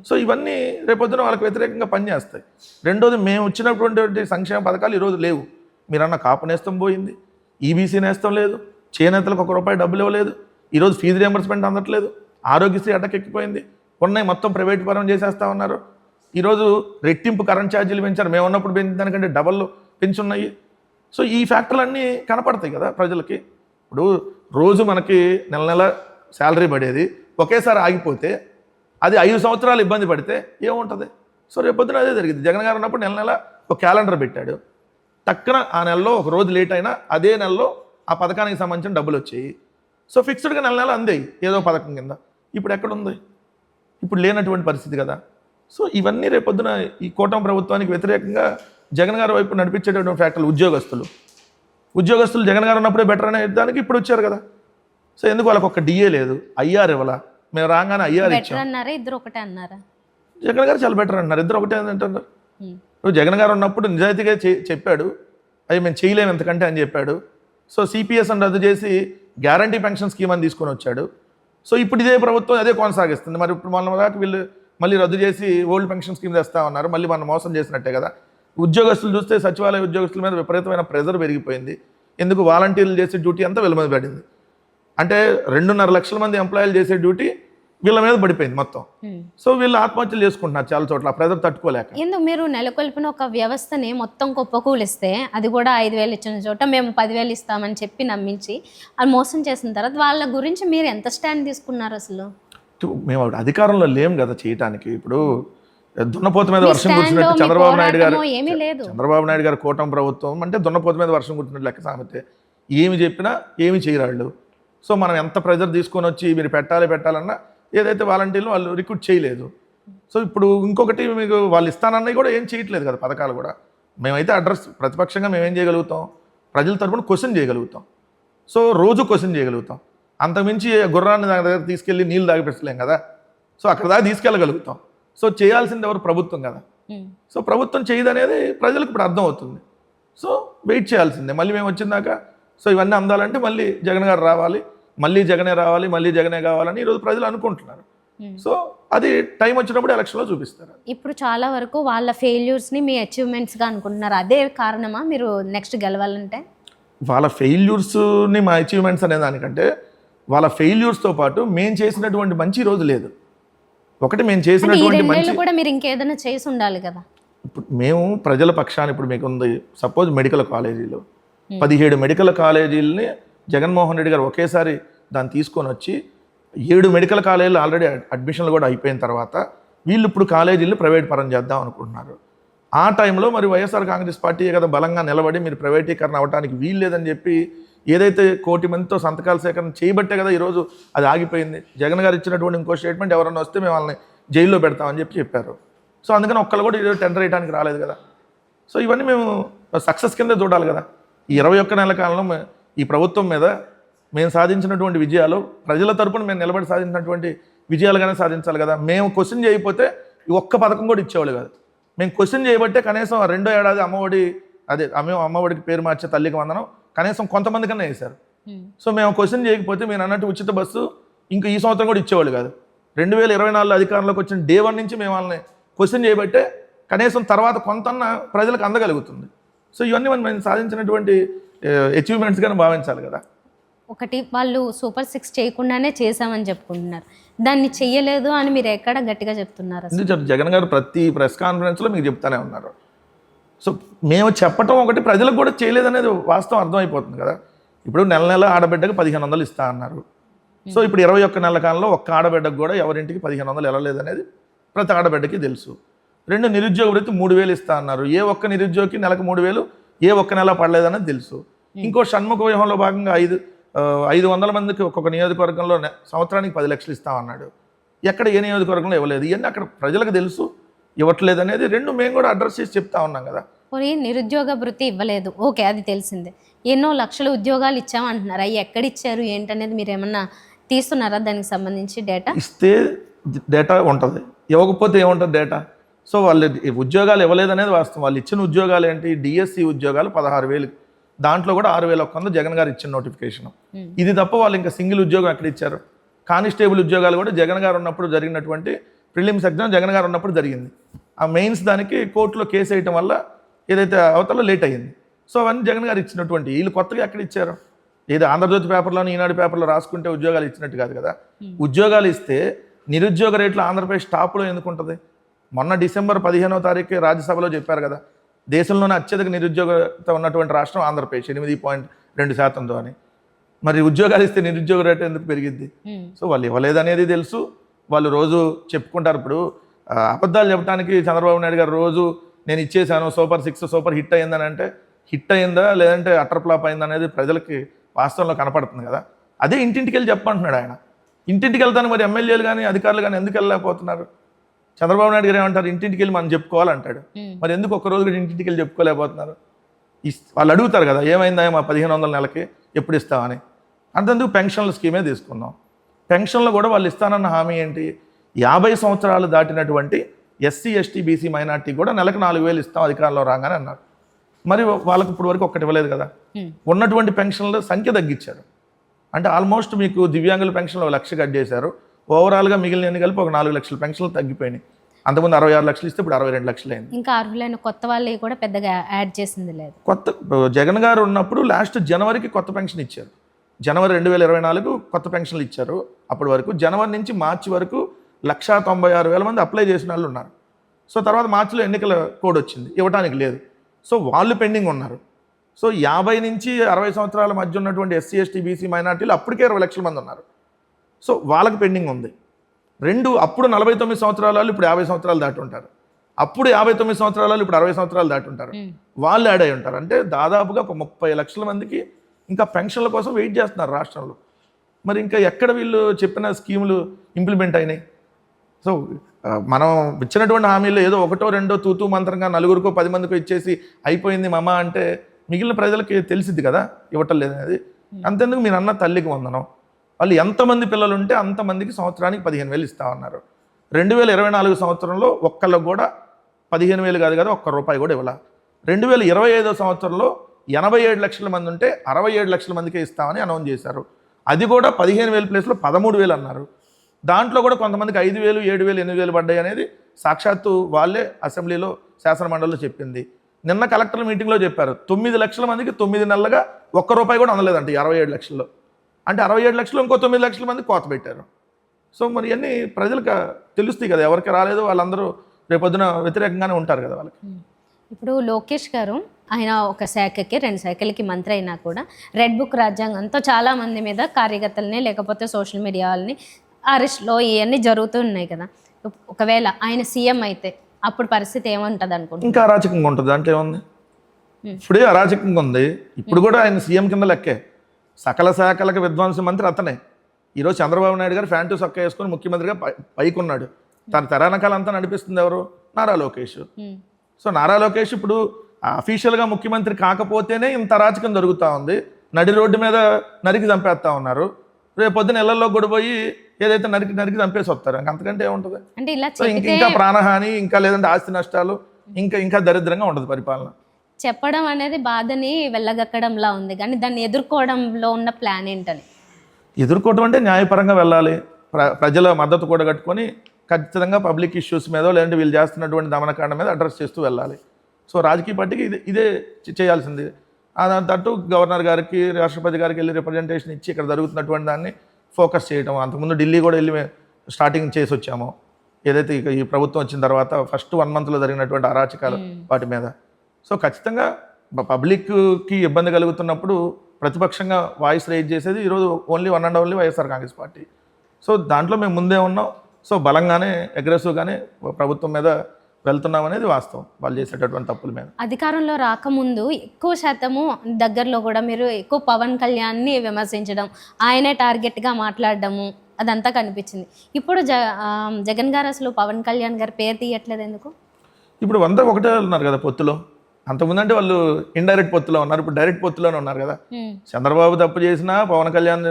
సో ఇవన్నీ రేపొద్దున వాళ్ళకి వ్యతిరేకంగా పనిచేస్తాయి. రెండోది, మేము ఇచ్చినటువంటి సంక్షేమ పథకాలు ఈరోజు లేవు. మీరన్న కాపు నేస్తం పోయింది, ఈబీసీ నేస్తం లేదు, చేనేతలకు ₹1 డబ్బులు ఇవ్వలేదు, ఈరోజు ఫీజు రియంబర్స్మెంట్ అందట్లేదు, ఆరోగ్యశ్రీ అడ్డకెక్కిపోయింది, ఉన్నాయి మొత్తం ప్రైవేట్ పరం చేసేస్తా ఉన్నారు. ఈరోజు రెట్టింపు కరెంట్ ఛార్జీలు పెంచారు, మేము ఉన్నప్పుడు పెంచిన దానికంటే డబల్ పెంచున్నాయి. సో ఈ ఫ్యాక్టర్లన్నీ కనపడతాయి కదా ప్రజలకి. ఇప్పుడు రోజు మనకి నెల శాలరీ పడేది ఒకేసారి ఆగిపోతే అది 5 సంవత్సరాలు ఇబ్బంది పడితే ఏముంటుంది? సో రేపొద్దున అదే జరిగింది. జగన్ గారు ఉన్నప్పుడు నెల ఒక క్యాలెండర్ పెట్టాడు, టక్కున ఆ నెలలో ఒక రోజు లేట్ అయినా అదే నెలలో ఆ పథకానికి సంబంధించిన డబ్బులు వచ్చాయి. సో ఫిక్స్డ్గా నెల అందేయి ఏదో పథకం కింద. ఇప్పుడు ఎక్కడుంది? ఇప్పుడు లేనటువంటి పరిస్థితి కదా. సో ఇవన్నీ రేపొద్దున ఈ కూటమి ప్రభుత్వానికి వ్యతిరేకంగా జగన్ గారి వైపు నడిపించేటటువంటి ఫ్యాక్టర్లు. ఉద్యోగస్తులు జగన్ గారు ఉన్నప్పుడే బెటర్ అనే దానికి ఇప్పుడు వచ్చారు కదా. సో ఎందుకు వాళ్ళకి ఒక డిఏ లేదు, ఐఆర్ ఇవ్వాల. మేము రాగానే ఐఆర్ ఇచ్చాం. జగన్ గారు చాలా బెటర్ అంటున్నారు, ఇద్దరు ఒకటే అంటున్నారు. జగన్ గారు ఉన్నప్పుడు నిజాయితీగా చెప్పాడు, అవి మేము చేయలేము ఎంతకంటే అని చెప్పాడు. సో సిపిఎస్ అని రద్దు చేసి గ్యారంటీ పెన్షన్ స్కీమ్ అని తీసుకొని వచ్చాడు. సో ఇప్పుడు ఇదే ప్రభుత్వం అదే కొనసాగిస్తుంది. మరి ఇప్పుడు మన దాకా వీళ్ళు మళ్ళీ రద్దు చేసి ఓల్డ్ పెన్షన్ స్కీమ్ తెస్తా ఉన్నారు. మళ్ళీ మనం మోసం చేసినట్టే కదా. ఉద్యోగస్తులు చూస్తే సచివాలయ ఉద్యోగస్తుల మీద విపరీతమైన ప్రెజర్ పెరిగిపోయింది. ఎందుకు? వాలంటీర్లు చేసే డ్యూటీ అంతా వీళ్ళ మీద పడింది. అంటే 2.5 లక్షల మంది ఎంప్లాయీలు చేసే డ్యూటీ వీళ్ళ మీద పడిపోయింది మొత్తం. సో వీళ్ళు ఆత్మహత్యలు చేసుకుంటున్నారు చాలా చోట్ల, ప్రెజర్ తట్టుకోలేక. ఎందుకు మీరు నెలకొల్పిన ఒక వ్యవస్థని మొత్తం కుప్పకూలిస్తే, అది కూడా 5,000 ఇచ్చిన చోట మేము 10,000 ఇస్తామని చెప్పి నమ్మించి అది మోసం చేసిన తర్వాత వాళ్ళ గురించి మీరు ఎంత స్టాండ్ తీసుకున్నారు? అసలు మేము అధికారంలో లేం కదా చేయటానికి. ఇప్పుడు దున్నపోత మీద వర్షం కురిసినట్టు చంద్రబాబు నాయుడు గారు కూటమి ప్రభుత్వం అంటే దున్నపోత మీద వర్షం కురిసినట్టు లెక్క సామెతే. ఏమి చెప్పినా ఏమి చేయరాళ్ళు. సో మనం ఎంత ప్రెజర్ తీసుకొని వచ్చి మీరు పెట్టాలన్నా ఏదైతే వాలంటీర్లు వాళ్ళు రిక్రూట్ చేయలేదు. సో ఇప్పుడు ఇంకొకటి, మీకు వాళ్ళు ఇస్తానన్నవి కూడా ఏం చేయట్లేదు కదా పథకాలు కూడా. మేమైతే ప్రతిపక్షంగా మేమేం చేయగలుగుతాం? ప్రజల తరపున క్వశ్చన్ చేయగలుగుతాం. సో రోజు క్వశ్చన్ చేయగలుగుతాం. అంతకుమించి గుర్రాన్ని దాని దగ్గర తీసుకెళ్ళి నీళ్ళు తాగిపెట్టలేం కదా. సో అక్కడ దాకా తీసుకెళ్ళగలుగుతాం. సో చేయాల్సింది ఎవరు? ప్రభుత్వం కదా. సో ప్రభుత్వం చేయదనేది ప్రజలకు ఇప్పుడు అర్థమవుతుంది. సో వెయిట్ చేయాల్సిందే. మళ్ళీ మేము వచ్చిందాక సో ఇవన్నీ అందాలంటే మళ్ళీ జగన్ గారు రావాలి, మళ్ళీ జగనే రావాలి, మళ్ళీ జగనే కావాలని ఈరోజు ప్రజలు అనుకుంటున్నారు. సో అది టైం వచ్చినప్పుడు ఎలక్షన్లో చూపిస్తారు. ఇప్పుడు చాలా వరకు వాళ్ళ ఫెయిల్యూర్స్ని మీ అచీవ్మెంట్స్గా అనుకుంటున్నారు. అదే కారణమా మీరు నెక్స్ట్ గెలవాలంటే? వాళ్ళ ఫెయిల్యూర్స్ని మా అచీవ్మెంట్స్ అనే దానికంటే వాళ్ళ ఫెయిల్యూర్స్తో పాటు మేము చేసినటువంటి మంచి రోజు లేదు. ఒకటి మేము చేసినటువంటి మంచి కూడా మీరు ఇంకేదైనా చేసి ఉండాలి కదా. ఇప్పుడు మేము ప్రజల పక్షాన్ని, ఇప్పుడు మీకు ఉంది సపోజ్ మెడికల్ కాలేజీలు, 17 మెడికల్ కాలేజీలని జగన్మోహన్ రెడ్డి గారు ఒకేసారి దాన్ని తీసుకొని వచ్చి 7 మెడికల్ కాలేజీలు ఆల్రెడీ అడ్మిషన్లు కూడా అయిపోయిన తర్వాత వీళ్ళు ఇప్పుడు కాలేజీలను ప్రైవేట్ పరం చేద్దాం అనుకుంటున్నారు. ఆ టైంలో మరి వైఎస్ఆర్ కాంగ్రెస్ పార్టీ కదా బలంగా నిలబడి మీరు ప్రైవేటీకరణ అవ్వడానికి వీలు లేదని చెప్పి ఏదైతే 1 కోటి మందితో సంతకాల సేకరణ చేయబట్టే కదా ఈరోజు అది ఆగిపోయింది. జగన్ గారు ఇచ్చినటువంటి ఇంకో స్టేట్మెంట్, ఎవరన్నా వస్తే మేము వాళ్ళని జైల్లో పెడతామని చెప్పారు. సో అందుకని ఒక్కళ్ళు కూడా ఈరోజు టెండర్ వేయడానికి రాలేదు కదా. సో ఇవన్నీ మేము సక్సెస్ కింద చూడాలి కదా. ఈ 21 నెలల కాలంలో ఈ ప్రభుత్వం మీద మేము సాధించినటువంటి విజయాలు, ప్రజల తరపున మేము నిలబడి సాధించినటువంటి విజయాలుగానే సాధించాలి కదా. మేము క్వశ్చన్ చేయకపోతే ఈ ఒక్క పథకం కూడా ఇచ్చేవాళ్ళు కాదు. మేము క్వశ్చన్ చేయబట్టే కనీసం 2వ ఏడాది అమ్మఒడి, అమ్మఒడికి పేరు మార్చే తల్లికి వందనం కనీసం కొంతమంది కన్నా వేశారు. సో మేము క్వశ్చన్ చేయకపోతే మీరు అన్నట్టు ఉచిత బస్సు ఇంకా ఈ సంవత్సరం కూడా ఇచ్చేవాళ్ళు కాదు. 2024 అధికారంలోకి వచ్చిన డే 1 నుంచి మేము వాళ్ళని క్వశ్చన్ చేయబట్టే కనీసం తర్వాత కొంతన్న ప్రజలకు అందగలుగుతుంది. సో ఇవన్నీ మనం సాధించినటువంటి అచీవ్మెంట్స్గానే భావించాలి కదా. ఒకటి వాళ్ళు సూపర్ 6 చేయకుండానే చేశామని చెప్పుకుంటున్నారు, దాన్ని చెయ్యలేదు అని మీరు ఎక్కడ గట్టిగా చెప్తున్నారు? ఎందుకంటే జగన్ గారు ప్రతి ప్రెస్ కాన్ఫరెన్స్లో మీకు చెప్తానే ఉన్నారు. సో మేము చెప్పటం ఒకటి, ప్రజలకు కూడా చేయలేదనేది వాస్తవం అర్థమైపోతుంది కదా. ఇప్పుడు నెల ఆడబిడ్డకు 1500 ఇస్తా అన్నారు. సో ఇప్పుడు 21 నెలల కాలంలో ఒక్క ఆడబిడ్డకు కూడా ఎవరింటికి 1500 వెళ్ళలేదనేది ప్రతి ఆడబిడ్డకి తెలుసు. 2 నిరుద్యోగ వృత్తి 3000 ఇస్తా అన్నారు. ఏ ఒక్క నిరుద్యోగికి నెలకు 3000 ఏ ఒక్క నెల పడలేదనేది తెలుసు. ఇంకో షణ్ముఖ వ్యూహంలో భాగంగా 500 మందికి ఒక్కొక్క నియోజకవర్గంలో సంవత్సరానికి 10 లక్షలు ఇస్తామన్నాడు. ఎక్కడ ఏ నియోజకవర్గంలో ఇవ్వలేదు. ఇవన్నీ అక్కడ ప్రజలకు తెలుసు, ఇవ్వట్లేదు అనేది 2 మేము కూడా అడ్రస్ చేసి చెప్తా ఉన్నాం కదా. మరి నిరుద్యోగ వృత్తి ఇవ్వలేదు, ఓకే, అది తెలిసిందే. ఎన్నో లక్షల ఉద్యోగాలు ఇచ్చామంటున్నారు, అవి ఎక్కడిచ్చారు ఏంటనేది మీరు ఏమన్నా తీస్తున్నారా దానికి సంబంధించి డేటా? ఇస్తే డేటా ఉంటుంది, ఇవ్వకపోతే ఏముంటుంది డేటా. సో వాళ్ళు ఉద్యోగాలు ఇవ్వలేదనేది వాస్తవం. వాళ్ళు ఇచ్చిన ఉద్యోగాలు ఏంటి? డిఎస్సి ఉద్యోగాలు 16,000, దాంట్లో కూడా 6,100 జగన్ గారు ఇచ్చిన నోటిఫికేషన్. ఇది తప్ప వాళ్ళు ఇంకా సింగిల్ ఉద్యోగం ఎక్కడ ఇచ్చారు? కానిస్టేబుల్ ఉద్యోగాలు కూడా జగన్ గారు ఉన్నప్పుడు జరిగినటువంటి ప్రిలిమ్స్ ఎగ్జామ్ జగన్ గారు ఉన్నప్పుడు జరిగింది. ఆ మెయిన్స్ దానికి కోర్టులో కేసు వేయటం వల్ల ఏదైతే అవతల లేట్ అయ్యింది. సో అవన్నీ జగన్ గారు ఇచ్చినటువంటి. వీళ్ళు కొత్తగా ఎక్కడ ఇచ్చారు? ఏదో ఆంధ్రజ్యోతి పేపర్లోని ఈనాడు పేపర్లో రాసుకుంటే ఉద్యోగాలు ఇచ్చినట్టు కాదు కదా. ఉద్యోగాలు ఇస్తే నిరుద్యోగ రేట్లు ఆంధ్రప్రదేశ్ టాప్లో ఎందుకు ఉంటుంది? మొన్న డిసెంబర్ 15వ తారీఖు రాజ్యసభలో చెప్పారు కదా, దేశంలోనే అత్యధిక నిరుద్యోగత ఉన్నటువంటి రాష్ట్రం ఆంధ్రప్రదేశ్ 8.2%తో అని. మరి ఉద్యోగాలు ఇస్తే నిరుద్యోగ రేటు ఎందుకు పెరిగిద్ది? సో వాళ్ళు ఇవ్వలేదనేది తెలుసు. వాళ్ళు రోజు చెప్పుకుంటారు. ఇప్పుడు అబద్ధాలు చెప్పడానికి చంద్రబాబు నాయుడు గారు రోజు నేను ఇచ్చేసాను, సూపర్ 6 సూపర్ హిట్ అయిందని అంటే హిట్ అయిందా లేదంటే అటర్ ఫ్లాప్ అయిందా అనేది ప్రజలకి వాస్తవంలో కనపడుతుంది కదా. అదే ఇంటింటికి వెళ్ళి చెప్పంటున్నాడు ఆయన. ఇంటింటికి వెళ్తాను, మరి ఎమ్మెల్యేలు కానీ అధికారులు కానీ ఎందుకు వెళ్ళలేకపోతున్నారు? చంద్రబాబు నాయుడు గారు ఏమంటారు? ఇంటింటికి వెళ్ళి మనం చెప్పుకోవాలంటాడు. మరి ఎందుకు ఒక్కరోజు కూడా ఇంటింటికి వెళ్ళి చెప్పుకోలేకపోతున్నారు? వాళ్ళు అడుగుతారు కదా, ఏమైందా మా 1500 నెలకి ఎప్పుడు ఇస్తామని. అంతెందుకు పెన్షన్ల స్కీమే తీసుకుందాం. పెన్షన్లు కూడా వాళ్ళు ఇస్తానన్న హామీ ఏంటి? 50 సంవత్సరాలు దాటినటువంటి ఎస్సీ ఎస్టీ బీసీ మైనార్టీ కూడా నెలకు 4,000 ఇస్తాం అధికారంలో రాగానే అన్నారు. మరి వాళ్ళకి ఇప్పుడు వరకు ఒక్కటి ఇవ్వలేదు కదా. ఉన్నటువంటి పెన్షన్ల సంఖ్య తగ్గించారు. అంటే ఆల్మోస్ట్ మీకు దివ్యాంగుల పెన్షన్లు 1 లక్ష కట్ చేశారు. ఓవరాల్గా మిగిలిన కలిపి ఒక 4 లక్షల పెన్షన్లు తగ్గిపోయినాయి. అంతకుముందు 66 లక్షలు ఇస్తే ఇప్పుడు 62 లక్షలు అయింది. ఇంకా అర్హులైన కొత్త వాళ్ళవి కూడా పెద్దగా యాడ్ చేసింది లేదు. కొత్త జగన్ గారు ఉన్నప్పుడు లాస్ట్ జనవరికి కొత్త పెన్షన్ ఇచ్చారు. జనవరి 2024 కొత్త పెన్షన్లు ఇచ్చారు. అప్పటి వరకు జనవరి నుంచి మార్చి వరకు 196,000 మంది అప్లై చేసిన వాళ్ళు ఉన్నారు. సో తర్వాత మార్చిలో ఎన్నికల కోడ్ వచ్చింది, ఇవ్వడానికి లేదు. సో వాళ్ళు పెండింగ్ ఉన్నారు. సో 50 నుంచి 60 సంవత్సరాల మధ్య ఉన్నటువంటి ఎస్సీ ఎస్టీ బీసీ మైనార్టీలు అప్పటికే 20 లక్షల మంది ఉన్నారు. సో వాళ్ళకి పెండింగ్ ఉంది. అప్పుడు 49 సంవత్సరాల వాళ్ళు ఇప్పుడు 50 సంవత్సరాలు దాటి ఉంటారు. అప్పుడు 59 సంవత్సరాల వాళ్ళు ఇప్పుడు 60 సంవత్సరాలు దాటి ఉంటారు. వాళ్ళు యాడ్ అయి ఉంటారు. అంటే దాదాపుగా ఒక 30 లక్షల మందికి ఇంకా పెన్షన్ల కోసం వెయిట్ చేస్తున్నారు రాష్ట్రంలో. మరి ఇంకా ఎక్కడ వీళ్ళు చెప్పిన స్కీములు ఇంప్లిమెంట్ అయినాయి? సో మనం ఇచ్చినటువంటి హామీలు ఏదో 1, 2 తూతూ మంత్రంగా 4 10 మందికో ఇచ్చేసి అయిపోయింది మమ్మ అంటే మిగిలిన ప్రజలకి తెలిసిద్ది కదా ఇవ్వటం లేదనేది. అంతెందుకు మీరు అన్న తల్లికి వందనం, వాళ్ళు ఎంతమంది పిల్లలు ఉంటే అంతమందికి సంవత్సరానికి 15,000 ఇస్తామన్నారు. 2024 సంవత్సరంలో ఒక్కళ్ళకు కూడా 15,000 కాదు కదా, ఒక్క రూపాయి కూడా ఇవ్వాల. 2025 సంవత్సరంలో 87 లక్షల మంది ఉంటే 67 లక్షల మందికే ఇస్తామని అనౌన్స్ చేశారు. అది కూడా 15,000 ప్లేస్లో 13,000 అన్నారు. దాంట్లో కూడా కొంతమందికి 5,000, 7,000, 8,000 పడ్డాయి అనేది సాక్షాత్తు వాళ్ళే అసెంబ్లీలో శాసనమండలిలో చెప్పింది. నిన్న కలెక్టర్ మీటింగ్లో చెప్పారు 9 లక్షల మందికి 9 నెలలుగా ఒక్క రూపాయి కూడా అందలేదంట 67 లక్షల్లో. అంటే 67 లక్షలు ఇంకో 9 లక్షల మంది కోత పెట్టారు. సో మరి ఇవన్నీ ప్రజలకు తెలుస్తాయి కదా, ఎవరికి రాలేదు వాళ్ళందరూ రేపొద్దున వ్యతిరేకంగానే ఉంటారు కదా వాళ్ళకి. ఇప్పుడు లోకేష్ గారు ఆయన ఒక శాఖకి 2 శాఖలకి మంత్రి అయినా కూడా రెడ్ బుక్ రాజ్యాంగంతో చాలామంది మీద కార్యకర్తలని లేకపోతే సోషల్ మీడియా వాళ్ళని అరెస్ట్లో ఇవన్నీ జరుగుతున్నాయి కదా. ఒకవేళ ఆయన సీఎం అయితే అప్పుడు పరిస్థితి ఏముంటుంది అనుకుంటున్నారు? ఇంకా అరాచకంగా ఉంటుంది. అంటే ఏముంది, ఇప్పుడే అరాచకంగా ఉంది. ఇప్పుడు కూడా ఆయన సీఎం కింద లెక్కే. సకల శాఖలకు విధ్వంస మంత్రి అతనే. ఈరోజు చంద్రబాబు నాయుడు గారు ఫ్యాంటు సొక్క వేసుకొని ముఖ్యమంత్రిగా పైకున్నాడు. తన తెరానకాలంతా నడిపిస్తుంది ఎవరు? నారా లోకేష్. సో నారా లోకేష్ ఇప్పుడు అఫీషియల్గా ముఖ్యమంత్రి కాకపోతేనే ఇంత అరాచకం జరుగుతూ ఉంది. నడి రోడ్డు మీద నరికి చంపేస్తూ ఉన్నారు. రేపు పొద్దున ఇళ్లలో కూడా పోయి ఏదైతే నరికి చంపేసి వస్తారు. అంతకంటే ఏముంటుంది? అంటే ఇలా సో ఇంకా ప్రాణహాని, ఇంకా లేదంటే ఆస్తి నష్టాలు, ఇంకా దరిద్రంగా ఉంటుంది పరిపాలన. చెప్పడం అనేది బాధని వెళ్ళగక్కడంలా ఉంది, కానీ దాన్ని ఎదుర్కోవడంలో ఉన్న ప్లాన్ ఏంటని? ఎదుర్కోవడం అంటే న్యాయపరంగా వెళ్ళాలి, ప్రజల మద్దతు కూడా కట్టుకొని ఖచ్చితంగా పబ్లిక్ ఇష్యూస్ మీద లేదంటే వీళ్ళు చేస్తున్నటువంటి దమనకాండ మీద అడ్రస్ చేస్తూ వెళ్ళాలి. సో రాజకీయ పార్టీకి ఇదే చేయాల్సింది. దాని తట్టు గవర్నర్ గారికి, రాష్ట్రపతి గారికి వెళ్ళి రిప్రజెంటేషన్ ఇచ్చి ఇక్కడ జరుగుతున్నటువంటి దాన్ని ఫోకస్ చేయడం. అంతకుముందు ఢిల్లీ కూడా వెళ్ళి స్టార్టింగ్ చేసి వచ్చాము. ఏదైతే ఇక ఈ ప్రభుత్వం వచ్చిన తర్వాత ఫస్ట్ 1 monthలో జరిగినటువంటి అరాచకాలు వాటి మీద. సో ఖచ్చితంగా పబ్లిక్కి ఇబ్బంది కలుగుతున్నప్పుడు ప్రతిపక్షంగా వాయిస్ రైజ్ చేసేది ఈరోజు only YSR Congress party. So దాంట్లో మేము ముందే ఉన్నాం. సో బలంగానే అగ్రెసివ్గానే ప్రభుత్వం మీద వెళ్తున్నాం అనేది వాస్తవం, వాళ్ళు చేసేటటువంటి తప్పుల మీద. అధికారంలో రాకముందు ఎక్కువ శాతము దగ్గరలో కూడా మీరు ఎక్కువ పవన్ కళ్యాణ్ని విమర్శించడం, ఆయనే టార్గెట్గా మాట్లాడడము అదంతా కనిపించింది. ఇప్పుడు జగన్ గారు అసలు పవన్ కళ్యాణ్ గారి పేరు తీయట్లేదు ఎందుకు? ఇప్పుడు అంతా ఒకటే ఉన్నారు కదా పొత్తులో. అంతకుముందు అంటే వాళ్ళు ఇండైరెక్ట్ పొత్తులో ఉన్నారు, ఇప్పుడు డైరెక్ట్ పొత్తులోనే ఉన్నారు కదా. చంద్రబాబు తప్పు చేసినా పవన్ కళ్యాణ్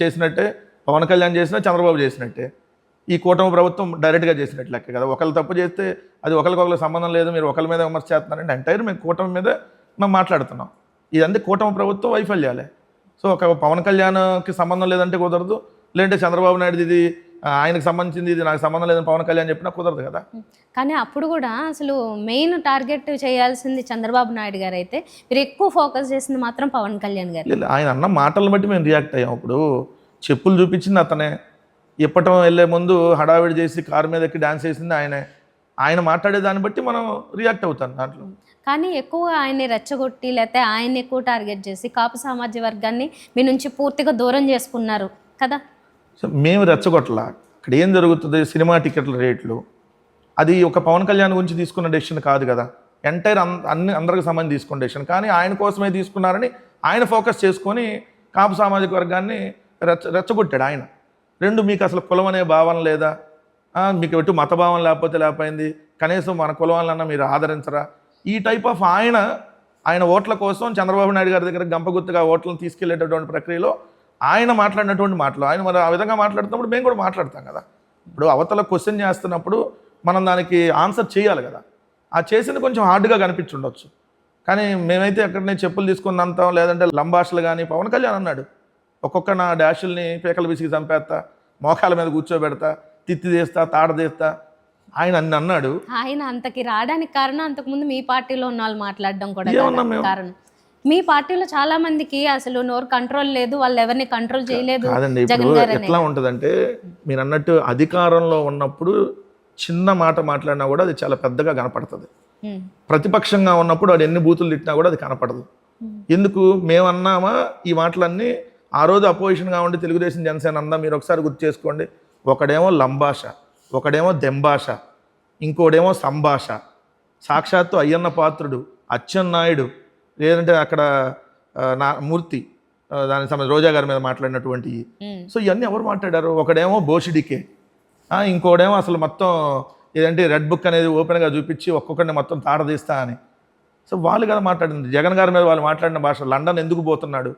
చేసినట్టే, పవన్ కళ్యాణ్ చేసినా చంద్రబాబు చేసినట్టే. ఈ కూటమి ప్రభుత్వం డైరెక్ట్గా చేసినట్టు లెక్క కదా. ఒకళ్ళు తప్పు చేస్తే అది ఒకరికొకరికి సంబంధం లేదు, మీరు ఒకరి మీద విమర్శ చేస్తున్నారంటే ఎంటైర్ మేము కూటమి మీద మేము మాట్లాడుతున్నాం. ఇదంతా కూటమి ప్రభుత్వం వైఫల్యాలే. సో ఒక పవన్ కళ్యాణ్కి సంబంధం లేదంటే కుదరదు, లేదంటే చంద్రబాబు నాయుడు ఇది ఆయనకు సంబంధించింది ఇది నాకు సంబంధం లేదని పవన్ కళ్యాణ్ చెప్పినా కుదరదు కదా. కానీ అప్పుడు కూడా అసలు మెయిన్ టార్గెట్ చేయాల్సింది చంద్రబాబు నాయుడు గారు అయితే మీరు ఎక్కువ ఫోకస్ చేసింది మాత్రం పవన్ కళ్యాణ్ గారు. ఆయన అన్న మాటలను బట్టి మేము రియాక్ట్ అయ్యాం. ఇప్పుడు చెప్పులు చూపించింది అతనే, ఇప్పటం వెళ్ళే ముందు హడావిడి చేసి కారు మీద ఎక్కి డ్యాన్స్ చేసింది ఆయనే. ఆయన మాట్లాడే దాన్ని బట్టి మనం రియాక్ట్ అవుతాం దాంట్లో. కానీ ఎక్కువ ఆయన్ని రెచ్చగొట్టి లేకపోతే ఆయన్ని ఎక్కువ టార్గెట్ చేసి కాపు సామాజిక వర్గాన్ని మీ నుంచి పూర్తిగా దూరం చేసుకున్నారు కదా. సో మేము రెచ్చగొట్టలా. ఇక్కడ ఏం జరుగుతుంది, సినిమా టికెట్ల రేట్లు అది ఒక పవన్ కళ్యాణ్ గురించి తీసుకున్న డెసిషన్ కాదు కదా, ఎంటైర్ అందరికి సంబంధించి తీసుకున్న డెసిషన్. కానీ ఆయన కోసమే తీసుకున్నారని ఆయన ఫోకస్ చేసుకొని కాపు సామాజిక వర్గాన్ని రెచ్చగొట్టాడు ఆయన. రెండు, మీకు అసలు కులం అనే భావన లేదా, మీకు ఎటు మత భావన లేకపోయింది, కనీసం మన కులవాళ్ళన్నా మీరు ఆదరించరా, ఈ టైప్ ఆఫ్ ఆయన ఓట్ల కోసం చంద్రబాబు నాయుడు గారి దగ్గర గంపగుత్తుగా ఓట్లను తీసుకెళ్లేటటువంటి ప్రక్రియలో ఆయన మాట్లాడినటువంటి మాటలు, ఆయన మరి ఆ విధంగా మాట్లాడుతున్నప్పుడు మేము కూడా మాట్లాడతాం కదా. ఇప్పుడు అవతల క్వశ్చన్ చేస్తున్నప్పుడు మనం దానికి ఆన్సర్ చేయాలి కదా. ఆ చేసింది కొంచెం హార్డ్గా కనిపించుండొచ్చు, కానీ మేమైతే ఎక్కడనే చెప్పులు తీసుకున్నంతాం, లేదంటే లంబాషలు కానీ పవన్ కళ్యాణ్ అన్నాడు, ఒక్కొక్క నా డాషుల్ని పీకలు విసిగి చంపేస్తా, మోకాల మీద కూర్చోబెడతా, తిత్తి తీస్తా, తాడ తీస్తా, ఆయన అన్ని అన్నాడు. ఆయన అంతకి రావడానికి కారణం అంతకుముందు మీ పార్టీలో ఉన్న వాళ్ళు మాట్లాడడం కూడా కారణం. మీ పార్టీలో చాలా మందికి అసలు నోరు కంట్రోల్ లేదు, వాళ్ళు ఎవరిని కంట్రోల్ చేయలేదు. కాదండి, ఇప్పుడు ఎట్లా ఉంటుందంటే మీరు అన్నట్టు అధికారంలో ఉన్నప్పుడు చిన్న మాట మాట్లాడినా కూడా అది చాలా పెద్దగా కనపడుతుంది. ప్రతిపక్షంగా ఉన్నప్పుడు అది ఎన్ని బూతులు తిట్టినా కూడా అది కనపడదు. ఎందుకు మేమన్నామా ఈ మాటలన్నీ? ఆ రోజు అపోజిషన్గా ఉండి తెలుగుదేశం జనసేన అందా మీరు ఒకసారి గుర్తు చేసుకోండి. ఒకడేమో లంబాష, ఒకడేమో దెంబాష, ఇంకోడేమో సంభాష, సాక్షాత్తు అయ్యన్న పాత్రుడు, అచ్చెన్నాయుడు, లేదంటే అక్కడ నా మూర్తి దానికి సంబంధించి రోజా గారి మీద మాట్లాడినటువంటి. సో ఇవన్నీ ఎవరు మాట్లాడారు? ఒకడేమో బోషిడికే, ఇంకోడేమో అసలు మొత్తం ఏదంటే రెడ్ బుక్ అనేది ఓపెన్గా చూపించి ఒక్కొక్కరిని మొత్తం తాడదీస్తా అని. సో వాళ్ళు కదా మాట్లాడింది. జగన్ గారి మీద వాళ్ళు మాట్లాడిన భాష, లండన్ ఎందుకు పోతున్నాడు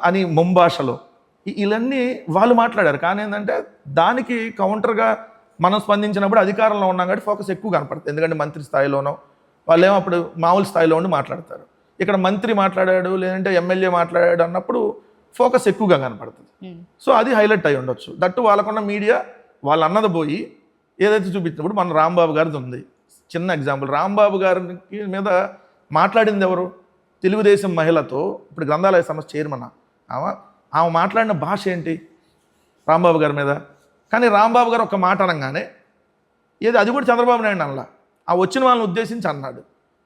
అని ముంభాషలో, ఇవన్నీ వాళ్ళు మాట్లాడారు. కానీ ఏంటంటే దానికి కౌంటర్గా మనం స్పందించినప్పుడు అధికారంలో ఉన్నాం కాబట్టి ఫోకస్ ఎక్కువ కనపడుతుంది. ఎందుకంటే మంత్రి స్థాయిలోనో వాళ్ళేమో అప్పుడు మామూలు స్థాయిలో ఉండి మాట్లాడతారు. ఇక్కడ మంత్రి మాట్లాడాడు, లేదంటే ఎమ్మెల్యే మాట్లాడాడు అన్నప్పుడు ఫోకస్ ఎక్కువగా కనపడుతుంది. సో అది హైలైట్ అయి ఉండొచ్చు. దట్టు వాళ్ళకున్న మీడియా వాళ్ళు అన్నది పోయి ఏదైతే చూపించినప్పుడు మన రాంబాబు గారిది ఉంది చిన్న ఎగ్జాంపుల్. రాంబాబు గారికి మీద మాట్లాడింది ఎవరు? తెలుగుదేశం మహిళతో, ఇప్పుడు గ్రంథాలయ సంస్థ చైర్మన్ ఆమె మాట్లాడిన భాష ఏంటి రాంబాబు గారి మీద? కానీ రాంబాబు గారు ఒక మాట అనగానే ఏది అది కూడా చంద్రబాబు నాయుడు అనలా, ఆ వచ్చిన వాళ్ళని ఉద్దేశించి అన్నాడు.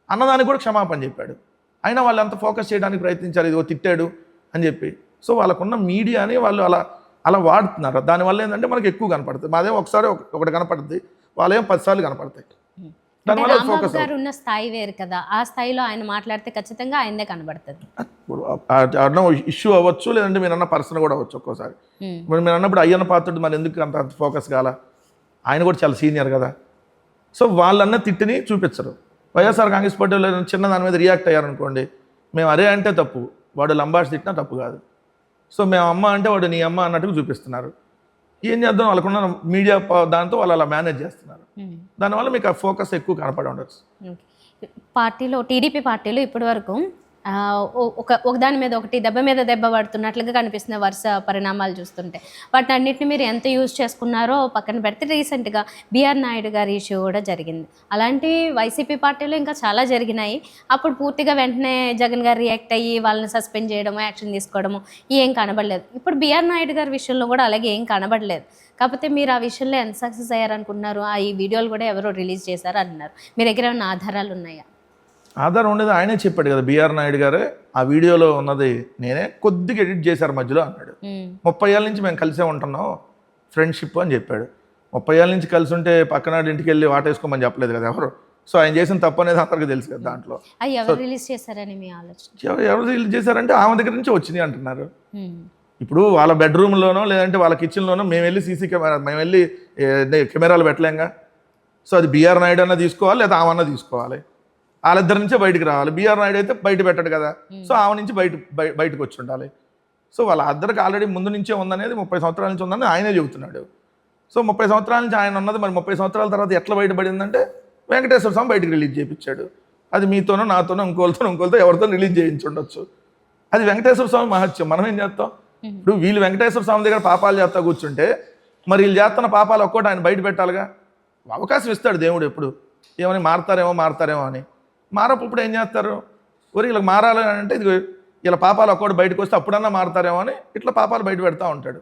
అన్నదానికి కూడా క్షమాపణ చెప్పాడు. అయినా వాళ్ళు అంత ఫోకస్ చేయడానికి ప్రయత్నించారు, ఇదిగో తిట్టాడు అని చెప్పి. సో వాళ్ళకున్న మీడియాని వాళ్ళు అలా వాడుతున్నారు. దానివల్ల ఏంటంటే మనకి ఎక్కువ కనపడుతుంది. మాదేమో ఒకసారి ఒకటి కనపడుతుంది, వాళ్ళేమో 10 సార్లు కనపడతాయి. దానివల్ల ఫోకస్ ఉన్న స్థాయి వేరు కదా, ఆ స్థాయిలో ఆయన మాట్లాడితే ఖచ్చితంగా ఆయనే కనబడుతుంది. అన్న ఇష్యూ అవ్వచ్చు, లేదంటే మీరు అన్న పర్సన్ కూడా అవ్వచ్చు. ఒక్కోసారి మీరు అన్నప్పుడు అయ్యన్న పాత్రుడు మరి ఎందుకు అంత ఫోకస్ కాల? ఆయన కూడా చాలా సీనియర్ కదా. సో వాళ్ళన్న తిట్టిని చూపించరు. వైఎస్ఆర్ కాంగ్రెస్ పార్టీ వాళ్ళు చిన్న దాని మీద రియాక్ట్ అయ్యారనుకోండి, మేము అరే అంటే తప్పు, వాడు లంబాష్ తిట్టినా తప్పు కాదు. సో మేము అమ్మ అంటే వాడు నీ అమ్మ అన్నట్టుగా చూపిస్తున్నారు. ఏం చేద్దాం, వాళ్ళకున్న మీడియా దాంతో వాళ్ళు అలా మేనేజ్ చేస్తున్నారు. దానివల్ల మీకు ఆ ఫోకస్ ఎక్కువ కనపడి ఉండొచ్చు. పార్టీలో టీడీపీ పార్టీలో ఇప్పటి వరకు ఒక దాని మీద ఒకటి దెబ్బ మీద దెబ్బ పడుతున్నట్లుగా కనిపిస్తున్న వరుస పరిణామాలు చూస్తుంటే వాటి అన్నింటిని మీరు ఎంత యూజ్ చేసుకున్నారో పక్కన పెడితే రీసెంట్గా బిఆర్ నాయుడు గారి ఇష్యూ కూడా జరిగింది. అలాంటి వైసీపీ పార్టీలో ఇంకా చాలా జరిగినాయి. అప్పుడు పూర్తిగా వెంటనే జగన్ గారు రియాక్ట్ అయ్యి వాళ్ళని సస్పెండ్ చేయడము, యాక్షన్ తీసుకోవడము ఏం కనబడలేదు. ఇప్పుడు బిఆర్ నాయుడు గారి విషయంలో కూడా అలాగే ఏం కనబడలేదు. కాకపోతే మీరు ఆ విషయంలో ఎంత సక్సెస్ అయ్యారనుకున్నారు? ఈ వీడియోలు కూడా ఎవరో రిలీజ్ చేశారు అంటున్నారు. మీ దగ్గర ఏమైనా ఆధారాలు ఉన్నాయా? ఆధారం ఉండేది ఆయనే చెప్పాడు కదా, బిఆర్ నాయుడు గారే ఆ వీడియోలో ఉన్నది నేనే కొద్దిగా ఎడిట్ చేశారు మధ్యలో అన్నాడు. 30 ఏళ్ళ నుంచి మేము కలిసే ఉంటున్నాం, ఫ్రెండ్షిప్ అని చెప్పాడు. 30 ఏళ్ళ నుంచి కలిసి ఉంటే పక్కనాడు ఇంటికి వెళ్ళి వాటేసుకోమని చెప్పలేదు కదా ఎవరు. సో ఆయన చేసిన తప్పు అనేది అందరికీ తెలుసు కదా. దాంట్లో ఎవరు రిలీజ్ చేశారని మీ ఆలోచన? ఎవరు రిలీజ్ చేశారంటే ఆమె దగ్గర నుంచి వచ్చినాయి అంటున్నారు. ఇప్పుడు వాళ్ళ బెడ్రూమ్లోనో లేదంటే వాళ్ళ కిచెన్లోనో మేము వెళ్ళి సీసీ కెమెరా మేము వెళ్ళి కెమెరాలు పెట్టలేంగా. సో అది బిఆర్ నాయుడు అన్న తీసుకోవాలి లేదా ఆమె తీసుకోవాలి. వాళ్ళిద్దరి నుంచే బయటకు రావాలి. బిఆర్ నాయుడు అయితే బయట పెట్టాడు కదా, సో ఆమె నుంచి బయటకు వచ్చి ఉండాలి. సో వాళ్ళ అద్దరికి ఆల్రెడీ ముందు నుంచే ఉందనేది 30 సంవత్సరాల నుంచి ఉందని ఆయనే చెబుతున్నాడు. సో 30 సంవత్సరాల నుంచి ఆయన ఉన్నది మరి 30 సంవత్సరాల తర్వాత ఎట్లా బయటపడిందంటే వెంకటేశ్వర స్వామి బయటకు రిలీజ్ చేయించాడు. అది మీతోనో నాతోనో ఇంకోళ్ళతో ఎవరితో రిలీజ్ చేయించుండొచ్చు. అది వెంకటేశ్వర స్వామి మహత్యం. మనం ఏం చేస్తాం? ఇప్పుడు వీళ్ళు వెంకటేశ్వర స్వామి దగ్గర పాపాలు చేస్తా కూర్చుంటే మరి వీళ్ళు చేస్తున్న పాపాలు ఒక్కోటి ఆయన బయట పెట్టాలిగా. అవకాశం ఇస్తాడు దేవుడు ఎప్పుడు, ఏమని మారతారేమో అని. మారప్పుడు ఏం చేస్తారు? ఒరి ఇలా మారాలని అంటే ఇది ఇలా పాపాలు ఒక్కటి బయటకు వస్తే అప్పుడన్నా మారతారేమో అని ఇట్లా పాపాలు బయట పెడతా ఉంటాడు.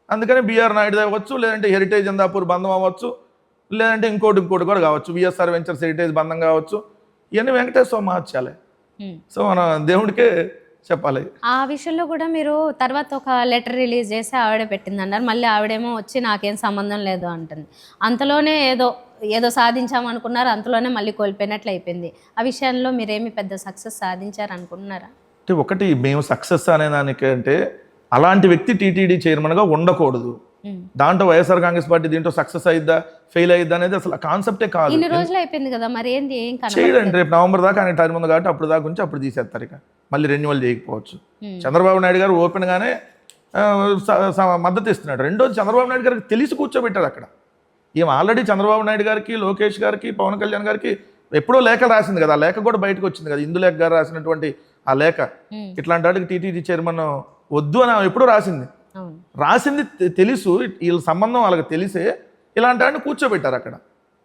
అందుకని బిఆర్ నాయుడు అవ్వచ్చు, లేదంటే హెరిటేజ్ అందాపూర్ బంధం అవ్వచ్చు, లేదంటే ఇంకోటి కూడా కావచ్చు, విఎస్ఆర్ వెంచర్స్ హెరిటేజ్ బంధం కావచ్చు. ఇవన్నీ వెంకటేశ్వర మహత్యాలే. సో మన దేవుడికే చెప్పాలి. ఆ విషయంలో కూడా మీరు తర్వాత ఒక లెటర్ రిలీజ్ చేసి ఆవిడే పెట్టింది అన్నారు. మళ్ళీ ఆవిడేమో వచ్చి నాకేం సంబంధం లేదు అంటుంది. అంతలోనే ఏదో సాధించామనుకున్నారు, అంతలోనే మళ్ళీ కోల్పోయినట్లు అయిపోయింది. ఆ విషయంలో మీరేమి పెద్ద సక్సెస్ సాధించారు అనుకుంటున్నారా? అంటే ఒకటి మేము సక్సెస్ అనేదానికంటే అలాంటి వ్యక్తి టీటీడీ చైర్మన్గా ఉండకూడదు. దాంట్లో వైఎస్ఆర్ కాంగ్రెస్ పార్టీ దీంట్లో సక్సెస్ అయిద్దా ఫెయిల్ అయిద్దా అనేది అసలు కాన్సెప్టే కాదు. ఇన్ని రోజులు అయిపోయింది కదా, మరి ఏంది ఏం చేయడండి. రేపు నవంబర్ దాకా ఆయన టైం ఉంది కాబట్టి అప్పుడు దాకా ఉంచి అప్పుడు తీసేస్తారు. ఇక మళ్ళీ రెన్యువల్ చేయకపోవచ్చు. చంద్రబాబు నాయుడు గారు ఓపెన్గానే మద్దతు ఇస్తున్నాడు. రెండోది చంద్రబాబు నాయుడు గారికి తెలిసి కూర్చోబెట్టాడు అక్కడ. ఈమె ఆల్రెడీ చంద్రబాబు నాయుడు గారికి, లోకేష్ గారికి, పవన్ కళ్యాణ్ గారికి ఎప్పుడో లేఖ రాసింది కదా. ఆ లేఖ కూడా బయటకు వచ్చింది కదా, ఇందులేఖ గారు రాసినటువంటి ఆ లేఖ. ఇట్లాంటి వాటికి టీటీడీ చైర్మన్ వద్దు అని ఎప్పుడో రాసింది తెలుసు. వీళ్ళ సంబంధం వాళ్ళకి తెలిసే ఇలాంటి వాడిని కూర్చోబెట్టారు అక్కడ.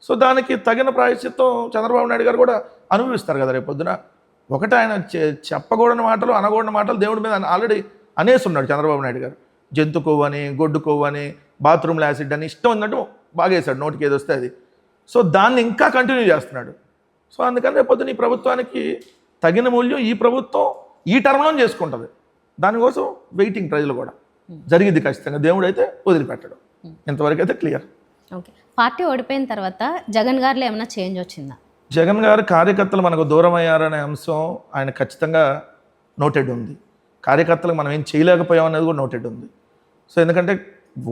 సో దానికి తగిన ప్రాయశ్చిత్తం చంద్రబాబు నాయుడు గారు కూడా అనుభవిస్తారు కదా రేపొద్దున. ఒకటి ఆయన చెప్పకూడని మాటలు, అనకూడని మాటలు దేవుడి మీద ఆల్రెడీ అనేస్తున్నాడు చంద్రబాబు నాయుడు గారు. జంతు కొవ్వు అని, గొడ్డు కొవ్వు అని, బాత్రూమ్లో యాసిడ్ అని ఇష్టం ఉన్నట్టు బాగేశాడు, నోటికి ఏది వస్తే అది. సో దాన్ని ఇంకా కంటిన్యూ చేస్తున్నాడు. సో అందుకని రేపొద్దున ఈ ప్రభుత్వానికి తగిన మూల్యం ఈ ప్రభుత్వం ఈ టర్మ్లో చేసుకుంటుంది. దానికోసం వెయిటింగ్ ప్రజలు కూడా జరిగింది ఖచ్చితంగా. దేవుడు అయితే వదిలిపెట్టడం. ఇంతవరకు అయితే క్లియర్. ఓకే. పార్టీ ఓడిపోయిన తర్వాత జగన్ గారిలో ఏమైనా చేంజ్ వచ్చిందా? జగన్ గారు కార్యకర్తలు మనకు దూరం అయ్యారనే అంశం ఆయన ఖచ్చితంగా నోటెడ్ ఉంది. కార్యకర్తలకు మనం ఏం చేయలేకపోయాం అనేది కూడా నోటెడ్ ఉంది. సో ఎందుకంటే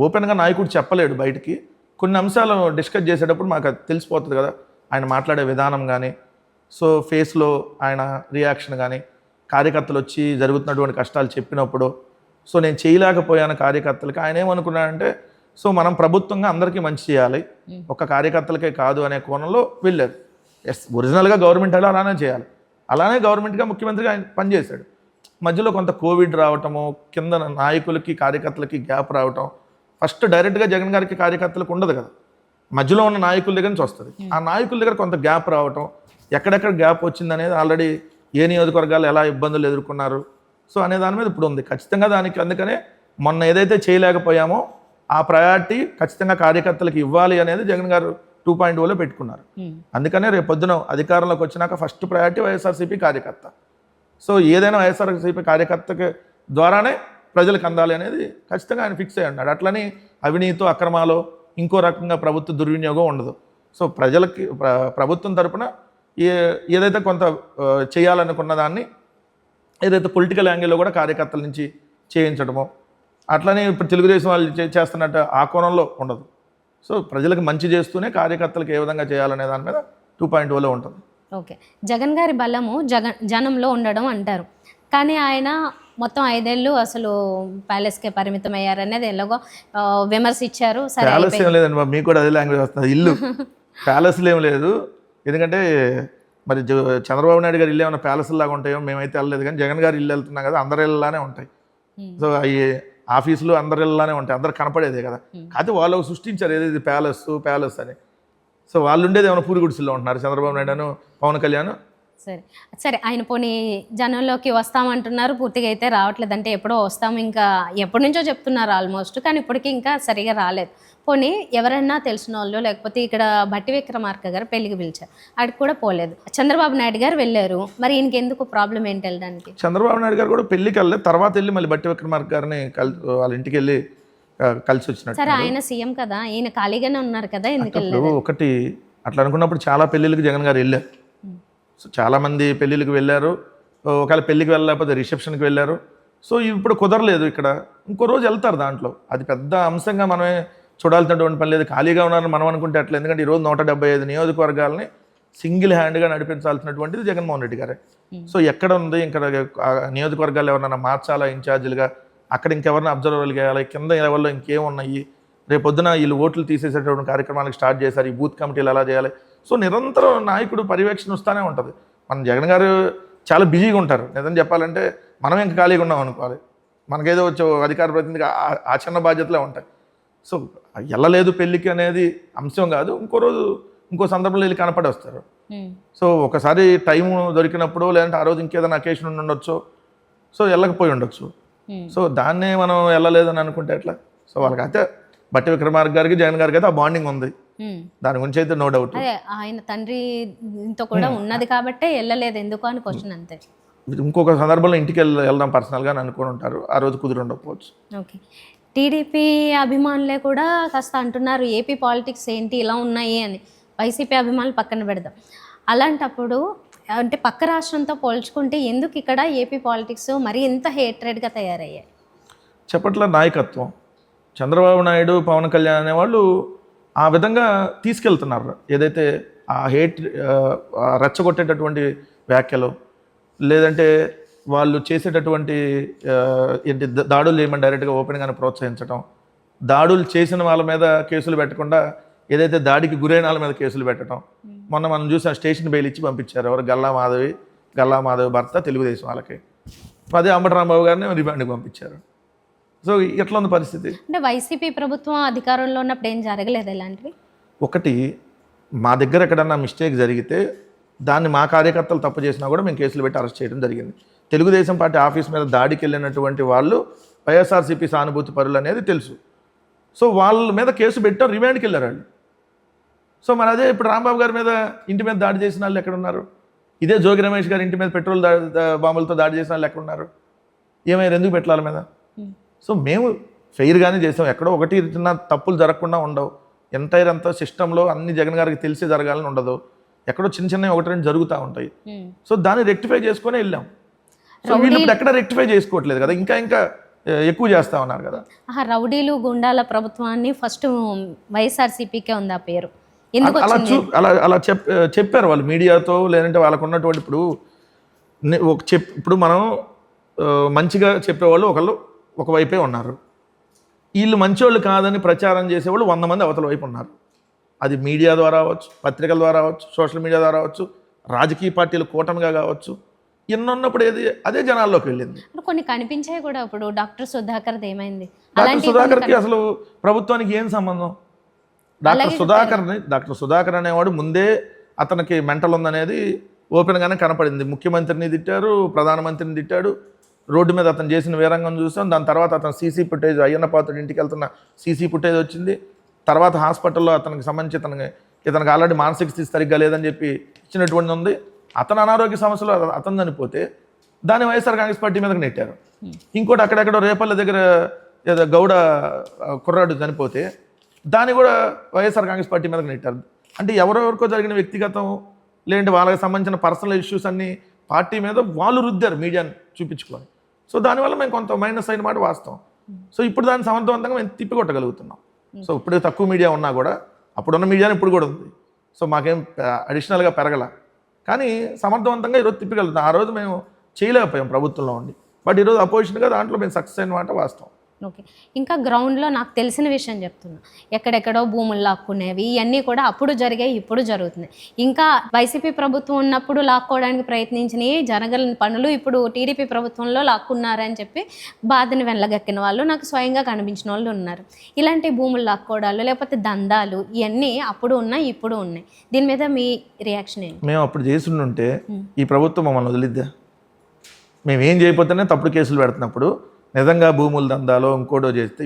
ఓపెన్గా నాయకుడు చెప్పలేడు బయటికి. కొన్ని అంశాలు డిస్కస్ చేసేటప్పుడు మాకు అది తెలిసిపోతుంది కదా, ఆయన మాట్లాడే విధానం కానీ, సో ఫేస్లో ఆయన రియాక్షన్ కానీ, కార్యకర్తలు వచ్చి జరుగుతున్నటువంటి కష్టాలు చెప్పినప్పుడు సో నేను చేయలేకపోయాను కార్యకర్తలకి. ఆయన ఏమనుకున్నాడంటే సో మనం ప్రభుత్వంగా అందరికీ మంచి చేయాలి, ఒక్క కార్యకర్తలకే కాదు అనే కోణంలో వెళ్ళారు. ఒరిజినల్గా గవర్నమెంట్ అలానే చేయాలి, అలానే గవర్నమెంట్గా ముఖ్యమంత్రిగా ఆయన పనిచేశాడు. మధ్యలో కొంత కోవిడ్ రావటము, కింద నాయకులకి కార్యకర్తలకి గ్యాప్ రావటం. ఫస్ట్ డైరెక్ట్గా జగన్ గారికి కార్యకర్తలకు ఉండదు కదా, మధ్యలో ఉన్న నాయకుల దగ్గర నుంచి వస్తుంది. ఆ నాయకుల దగ్గర కొంత గ్యాప్ రావటం, ఎక్కడెక్కడ గ్యాప్ వచ్చిందనేది ఆల్రెడీ ఏ నియోజకవర్గాలు ఎలా ఇబ్బందులు ఎదుర్కొన్నారు సో అనే దాని మీద ఇప్పుడు ఉంది ఖచ్చితంగా. దానికి అందుకనే మొన్న ఏదైతే చేయలేకపోయామో ఆ ప్రయారిటీ ఖచ్చితంగా కార్యకర్తలకు ఇవ్వాలి అనేది జగన్ గారు 2.0లో పెట్టుకున్నారు. అందుకనే రేపు పొద్దున అధికారంలోకి వచ్చినాక ఫస్ట్ ప్రయారిటీ వైఎస్ఆర్సీపీ కార్యకర్త. సో ఏదైనా వైఎస్ఆర్సీపీ కార్యకర్తకి ద్వారానే ప్రజలకు అందాలి అనేది ఖచ్చితంగా ఆయన ఫిక్స్ అయ్యి ఉన్నాడు. అట్లని అవినీతి అక్రమాలు ఇంకో రకంగా ప్రభుత్వ దుర్వినియోగం ఉండదు. సో ప్రజలకి ప్రభుత్వం తరపున ఏదైతే కొంత చేయాలనుకున్న దాన్ని ఏదైతే పొలిటికల్ యాంగిల్లో కూడా కార్యకర్తల నుంచి చేయించడమో అట్లనే ఇప్పుడు తెలుగుదేశం వాళ్ళు చేస్తున్నట్టు ఆ కోణంలో ఉండదు. సో ప్రజలకు మంచి చేస్తూనే కార్యకర్తలకు ఏ విధంగా చేయాలనే దాని మీద 2.0లో ఉంటుంది. ఓకే. జగన్ గారి బలము జనంలో ఉండడం అంటారు. కానీ ఆయన మొత్తం 5 ఏళ్ళు అసలు ప్యాలెస్‌కే పరిమితం అయ్యారనేది ఎలాగో విమర్శించారు. సరే ప్యాలెస్ ఏం అయిపోయింది. లేదండి, మీకు కూడా అదే లాంగ్వేజ్ వస్తుంది. ఇల్లు ప్యాలెస్లు ఏం లేదు. ఎందుకంటే మరి చంద్రబాబు నాయుడు గారి ఇల్లు ఏమైనా ప్యాలెస్ లాగా ఉంటాయో మేమైతే వెళ్ళలేదు, కానీ జగన్ గారి ఇల్లు వెళ్తున్నాం కదా, అందరి ఇళ్ళలానే ఉంటాయి. సో అవి ఆఫీసులు అందరి ఇళ్ళలానే ఉంటాయి, అందరు కనపడేదే కదా. కాకపోతే వాళ్ళు సృష్టించారు ఏది ప్యాలెస్ అని. సో వాళ్ళు ఉండేది ఏమైనా పూరి గుడిసెల్లో ఉంటున్నారు చంద్రబాబు నాయుడు, పవన్ కళ్యాణ్. సరే. సరే ఆయన పోనీ జనంలోకి వస్తామంటున్నారు. పూర్తిగా అయితే రావట్లేదు. అంటే ఎప్పుడో వస్తాము ఇంకా ఎప్పటి నుంచో చెప్తున్నారు ఆల్మోస్ట్. కానీ ఇప్పటికీ ఇంకా సరిగా రాలేదు. పోనీ ఎవరైనా తెలిసిన వాళ్ళు లేకపోతే ఇక్కడ భట్టి విక్రమార్క గారు పెళ్లికి పిలిచారు. అక్కడికి కూడా పోలేదు. చంద్రబాబు నాయుడు గారు వెళ్ళారు. మరి ఈయనకి ఎందుకు ప్రాబ్లం ఏంటి వెళ్ళడానికి? చంద్రబాబు నాయుడు గారు కూడా పెళ్లికి వెళ్ళలేదు, తర్వాత వెళ్ళి మళ్ళీ భట్టి విక్రమార్క గారిని వాళ్ళ ఇంటికి వెళ్ళి కలిసి వచ్చినట్టు. సరే ఆయన సీఎం కదా, ఈయన ఖాళీగానే ఉన్నారు కదా, ఎందుకు వెళ్ళలేదు? ఒకటి అట్లా అనుకున్నప్పుడు చాలా పెళ్ళిళ్ళకి జగన్ గారు వెళ్ళారు. సో చాలామంది పెళ్ళిళ్ళకి వెళ్ళారు. ఒకవేళ పెళ్ళికి వెళ్ళలేకపోతే రిసెప్షన్కి వెళ్ళారు. సో ఇప్పుడు కుదరలేదు. ఇక్కడ ఇంకో రోజు వెళ్తారు. దాంట్లో అది పెద్ద అంశంగా మనమే చూడాల్సినటువంటి పని లేదు. ఖాళీగా ఉన్నారని మనం అనుకుంటే అట్లా. ఎందుకంటే ఈరోజు 175 నియోజకవర్గాలని సింగిల్ హ్యాండ్గా నడిపించాల్సినటువంటిది జగన్మోహన్ రెడ్డి గారే. సో ఎక్కడ ఉంది ఇంకా నియోజకవర్గాలు ఎవరైనా మార్చాలా ఇన్ఛార్జీలుగా, అక్కడ ఇంకెవరైనా అబ్జర్వర్లు చేయాలి, కింద లెవెల్లో ఇంకేమున్నాయి, రేపొద్దున వీళ్ళు ఓట్లు తీసేసేటువంటి కార్యక్రమాలకు స్టార్ట్ చేశారు, ఈ బూత్ కమిటీలు ఎలా చేయాలి. సో నిరంతరం నాయకుడు పర్యవేక్షణ వస్తూనే ఉంటుంది. మన జగన్ గారు చాలా బిజీగా ఉంటారు. నిజం చెప్పాలంటే మనం ఇంకా ఖాళీగా ఉన్నాం అనుకోవాలి. మనకేదో వచ్చే అధికార ప్రతినిధిగా ఆ చిన్న బాధ్యతలే ఉంటాయి. సో వెళ్ళలేదు పెళ్ళికి అనేది అంశం కాదు. ఇంకో రోజు ఇంకో సందర్భంలో వెళ్ళి కనపడి వస్తారు. సో ఒకసారి టైం దొరికినప్పుడు, లేదంటే ఆ రోజు ఇంకేదైనా అకేషన్ ఉండొచ్చు, సో వెళ్ళకపోయి ఉండొచ్చు. సో దాన్నే మనం వెళ్ళలేదని అనుకుంటే ఎట్లా? సో వాళ్ళకైతే భట్టి విక్రమార్క గారికి జగన్ గారికి అయితే ఆ బాండింగ్ ఉంది, దాని గురించి అయితే నో డౌట్. అదే ఆయన తండ్రితో కూడా ఉన్నది కాబట్టే వెళ్ళలేదు ఎందుకు అని క్వశ్చన్ అంతే. ఇంకొక సందర్భంలో ఇంటికి వెళ్దాం పర్సనల్గా అని అనుకుని ఉంటారు, ఆ రోజు కుదిరి ఉండకపోవచ్చు. ఓకే. టీడీపీ అభిమానులే కూడా కాస్త అంటున్నారు ఏపీ పాలిటిక్స్ ఏంటి ఇలా ఉన్నాయి అని. వైసీపీ అభిమానులు పక్కన పెడదాం. అలాంటప్పుడు అంటే పక్క రాష్ట్రంతో పోల్చుకుంటే ఎందుకు ఇక్కడ ఏపీ పాలిటిక్స్ మరి ఇంత హేట్రెడ్గా తయారయ్యాయి? చెప్పట్ల నాయకత్వం. చంద్రబాబు నాయుడు, పవన్ కళ్యాణ్ అనేవాళ్ళు ఆ విధంగా తీసుకెళ్తున్నారు. ఏదైతే ఆ రెచ్చగొట్టేటటువంటి వ్యాఖ్యలు, లేదంటే వాళ్ళు చేసేటటువంటి ఏంటి దాడులు చేయమని డైరెక్ట్గా ఓపెన్గానే ప్రోత్సహించడం, దాడులు చేసిన వాళ్ళ మీద కేసులు పెట్టకుండా ఏదైతే దాడికి గురైన వాళ్ళ మీద కేసులు పెట్టడం. మొన్న మనం చూసిన స్టేషన్ బెయిల్ ఇచ్చి పంపించారు ఎవరు, గల్లా మాధవి భర్త తెలుగుదేశం వాళ్ళకి. అదే అంబటి రాంబాబు గారిని రిమాండ్కి పంపించారు. సో ఎట్లా ఉంది పరిస్థితి? అంటే వైసీపీ ప్రభుత్వం అధికారంలో ఉన్నప్పుడు ఏం జరగలేదు ఇలాంటివి? ఒకటి, మా దగ్గర ఎక్కడన్నా మిస్టేక్ జరిగితే దాన్ని మా కార్యకర్తలు తప్పు చేసినా కూడా మేము కేసులు పెట్టి అరెస్ట్ చేయడం జరిగింది. తెలుగుదేశం పార్టీ ఆఫీస్ మీద దాడికి వెళ్ళినటువంటి వాళ్ళు వైఎస్ఆర్సీపీ సానుభూతి పరులు అనేది తెలుసు. సో వాళ్ళ మీద కేసు పెట్టారు, రిమాండ్కి వెళ్ళారు వాళ్ళు. సో మరి అదే ఇప్పుడు రాంబాబు గారి మీద ఇంటి మీద దాడి చేసిన వాళ్ళు ఎక్కడున్నారు? ఇదే జోగి రమేష్ గారి ఇంటి మీద పెట్రోల్ బాంబులతో దాడి చేసిన వాళ్ళు ఎక్కడున్నారు? ఏమైనా ఎందుకు పెట్టాలి మీద? సో మేము ఫెయిర్గానే చేసాం. ఎక్కడో ఒకటి చిన్న తప్పులు జరగకుండా ఉండవు. ఎంటైర్ అంతా సిస్టంలో అన్ని జగన్ గారికి తెలిసి జరగాలని ఉండదు. ఎక్కడో చిన్న చిన్నవి ఒకటి రెండు జరుగుతూ ఉంటాయి. సో దాన్ని రెక్టిఫై చేసుకొని వెళ్ళాం. సో వీళ్ళు ఇప్పుడు ఎక్కడ రెక్టిఫై చేసుకోవట్లేదు కదా, ఇంకా ఎక్కువ చేస్తా ఉన్నారు కదా. రౌడీలు గుండాల ప్రభుత్వాన్ని ఫస్ట్ వైఎస్ఆర్సీపీకే ఉంది ఆ పేరు. అలా చెప్పారు వాళ్ళు మీడియాతో, లేదంటే వాళ్ళకు ఉన్నటువంటి ఇప్పుడు మనం మంచిగా చెప్పేవాళ్ళు ఒకవైపే ఉన్నారు. వీళ్ళు మంచోళ్ళు కాదని ప్రచారం చేసేవాళ్ళు 100 మంది అవతల వైపు ఉన్నారు. అది మీడియా ద్వారా అవ్వచ్చు, పత్రికల ద్వారా అవ్వచ్చు, సోషల్ మీడియా ద్వారా అవ్వచ్చు, రాజకీయ పార్టీలు కూటమిగా కావచ్చు. ఎన్నన్నప్పుడు అదే జనాల్లోకి వెళ్ళింది. కొన్ని కనిపించాయి కూడా. ఇప్పుడు డాక్టర్ సుధాకర్ ఏమైంది? డాక్టర్ సుధాకర్కి అసలు ప్రభుత్వానికి ఏం సంబంధం? డాక్టర్ సుధాకర్ అనేవాడు ముందే అతనికి మెంటల్ ఉందనేది ఓపెన్గానే కనపడింది. ముఖ్యమంత్రిని తిట్టారు, ప్రధానమంత్రిని తిట్టాడు. రోడ్డు మీద అతను చేసిన వీరంగం చూసాం. దాని తర్వాత అతను సీసీ ఫుటేజ్, అయ్యన్న పాత్రుడి ఇంటికి వెళ్తున్న సీసీ ఫుటేజ్ వచ్చింది. తర్వాత హాస్పిటల్లో అతనికి సంబంధించి ఇతనికి ఆల్రెడీ మానసిక స్థితి సరిగ్గా లేదని చెప్పి ఇచ్చినటువంటి ఉంది. అతను అనారోగ్య సమస్యలు అతను చనిపోతే దాన్ని వైఎస్ఆర్ కాంగ్రెస్ పార్టీ మీదకి నెట్టారు. ఇంకోటి అక్కడెక్కడో రేపల్ల దగ్గర ఏదో గౌడ కుర్రాడు చనిపోతే దాన్ని కూడా వైఎస్ఆర్ కాంగ్రెస్ పార్టీ మీదకి నెట్టారు. అంటే ఎవరెవరికో జరిగిన వ్యక్తిగతం, లేదంటే వాళ్ళకి సంబంధించిన పర్సనల్ ఇష్యూస్ అన్నీ పార్టీ మీద వాళ్ళు రుద్దారు మీడియాని చూపించుకొని. సో దానివల్ల మేము కొంత మైనస్ అయిన మాట వాస్తవం. సో ఇప్పుడు దాన్ని సమర్థవంతంగా మేము తిప్పికొట్టగలుగుతున్నాం. సో ఇప్పుడు తక్కువ మీడియా ఉన్నా కూడా అప్పుడున్న మీడియాని ఇప్పుడు కూడా ఉంది. సో మాకేం అడిషనల్గా పెరగల. కానీ సమర్థవంతంగా ఈరోజు తిప్పగలుగుతాం. ఆ రోజు మేము చేయలేకపోయాం ప్రభుత్వంలో ఉండి, బట్ ఈరోజు అపోజిషన్గా దాంట్లో మేము సక్సెస్ అయిన మాట వాస్తవం. ఓకే. ఇంకా గ్రౌండ్లో నాకు తెలిసిన విషయం చెప్తున్నా, ఎక్కడెక్కడో భూములు లాక్కునేవి ఇవన్నీ కూడా అప్పుడు జరిగాయి, ఇప్పుడు జరుగుతున్నాయి. ఇంకా వైసీపీ ప్రభుత్వం ఉన్నప్పుడు లాక్కోవడానికి ప్రయత్నించినవి జరగని పనులు ఇప్పుడు టీడీపీ ప్రభుత్వంలో లాక్కున్నారని చెప్పి బాధని వెళ్ళగక్కిన వాళ్ళు నాకు స్వయంగా కనిపించిన వాళ్ళు ఉన్నారు. ఇలాంటి భూములు లాక్కోవడాలు లేకపోతే దందాలు ఇవన్నీ అప్పుడు ఉన్నాయి, ఇప్పుడు ఉన్నాయి. దీని మీద మీ రియాక్షన్ ఏంటి? మేము అప్పుడు చేస్తుంటే ఈ ప్రభుత్వం మమ్మల్ని వదిలిద్దా? మేము ఏం చేయకపోతేనే తప్పుడు కేసులు పెడుతున్నప్పుడు నిజంగా భూములు దందాలో ఇంకోటో చేస్తే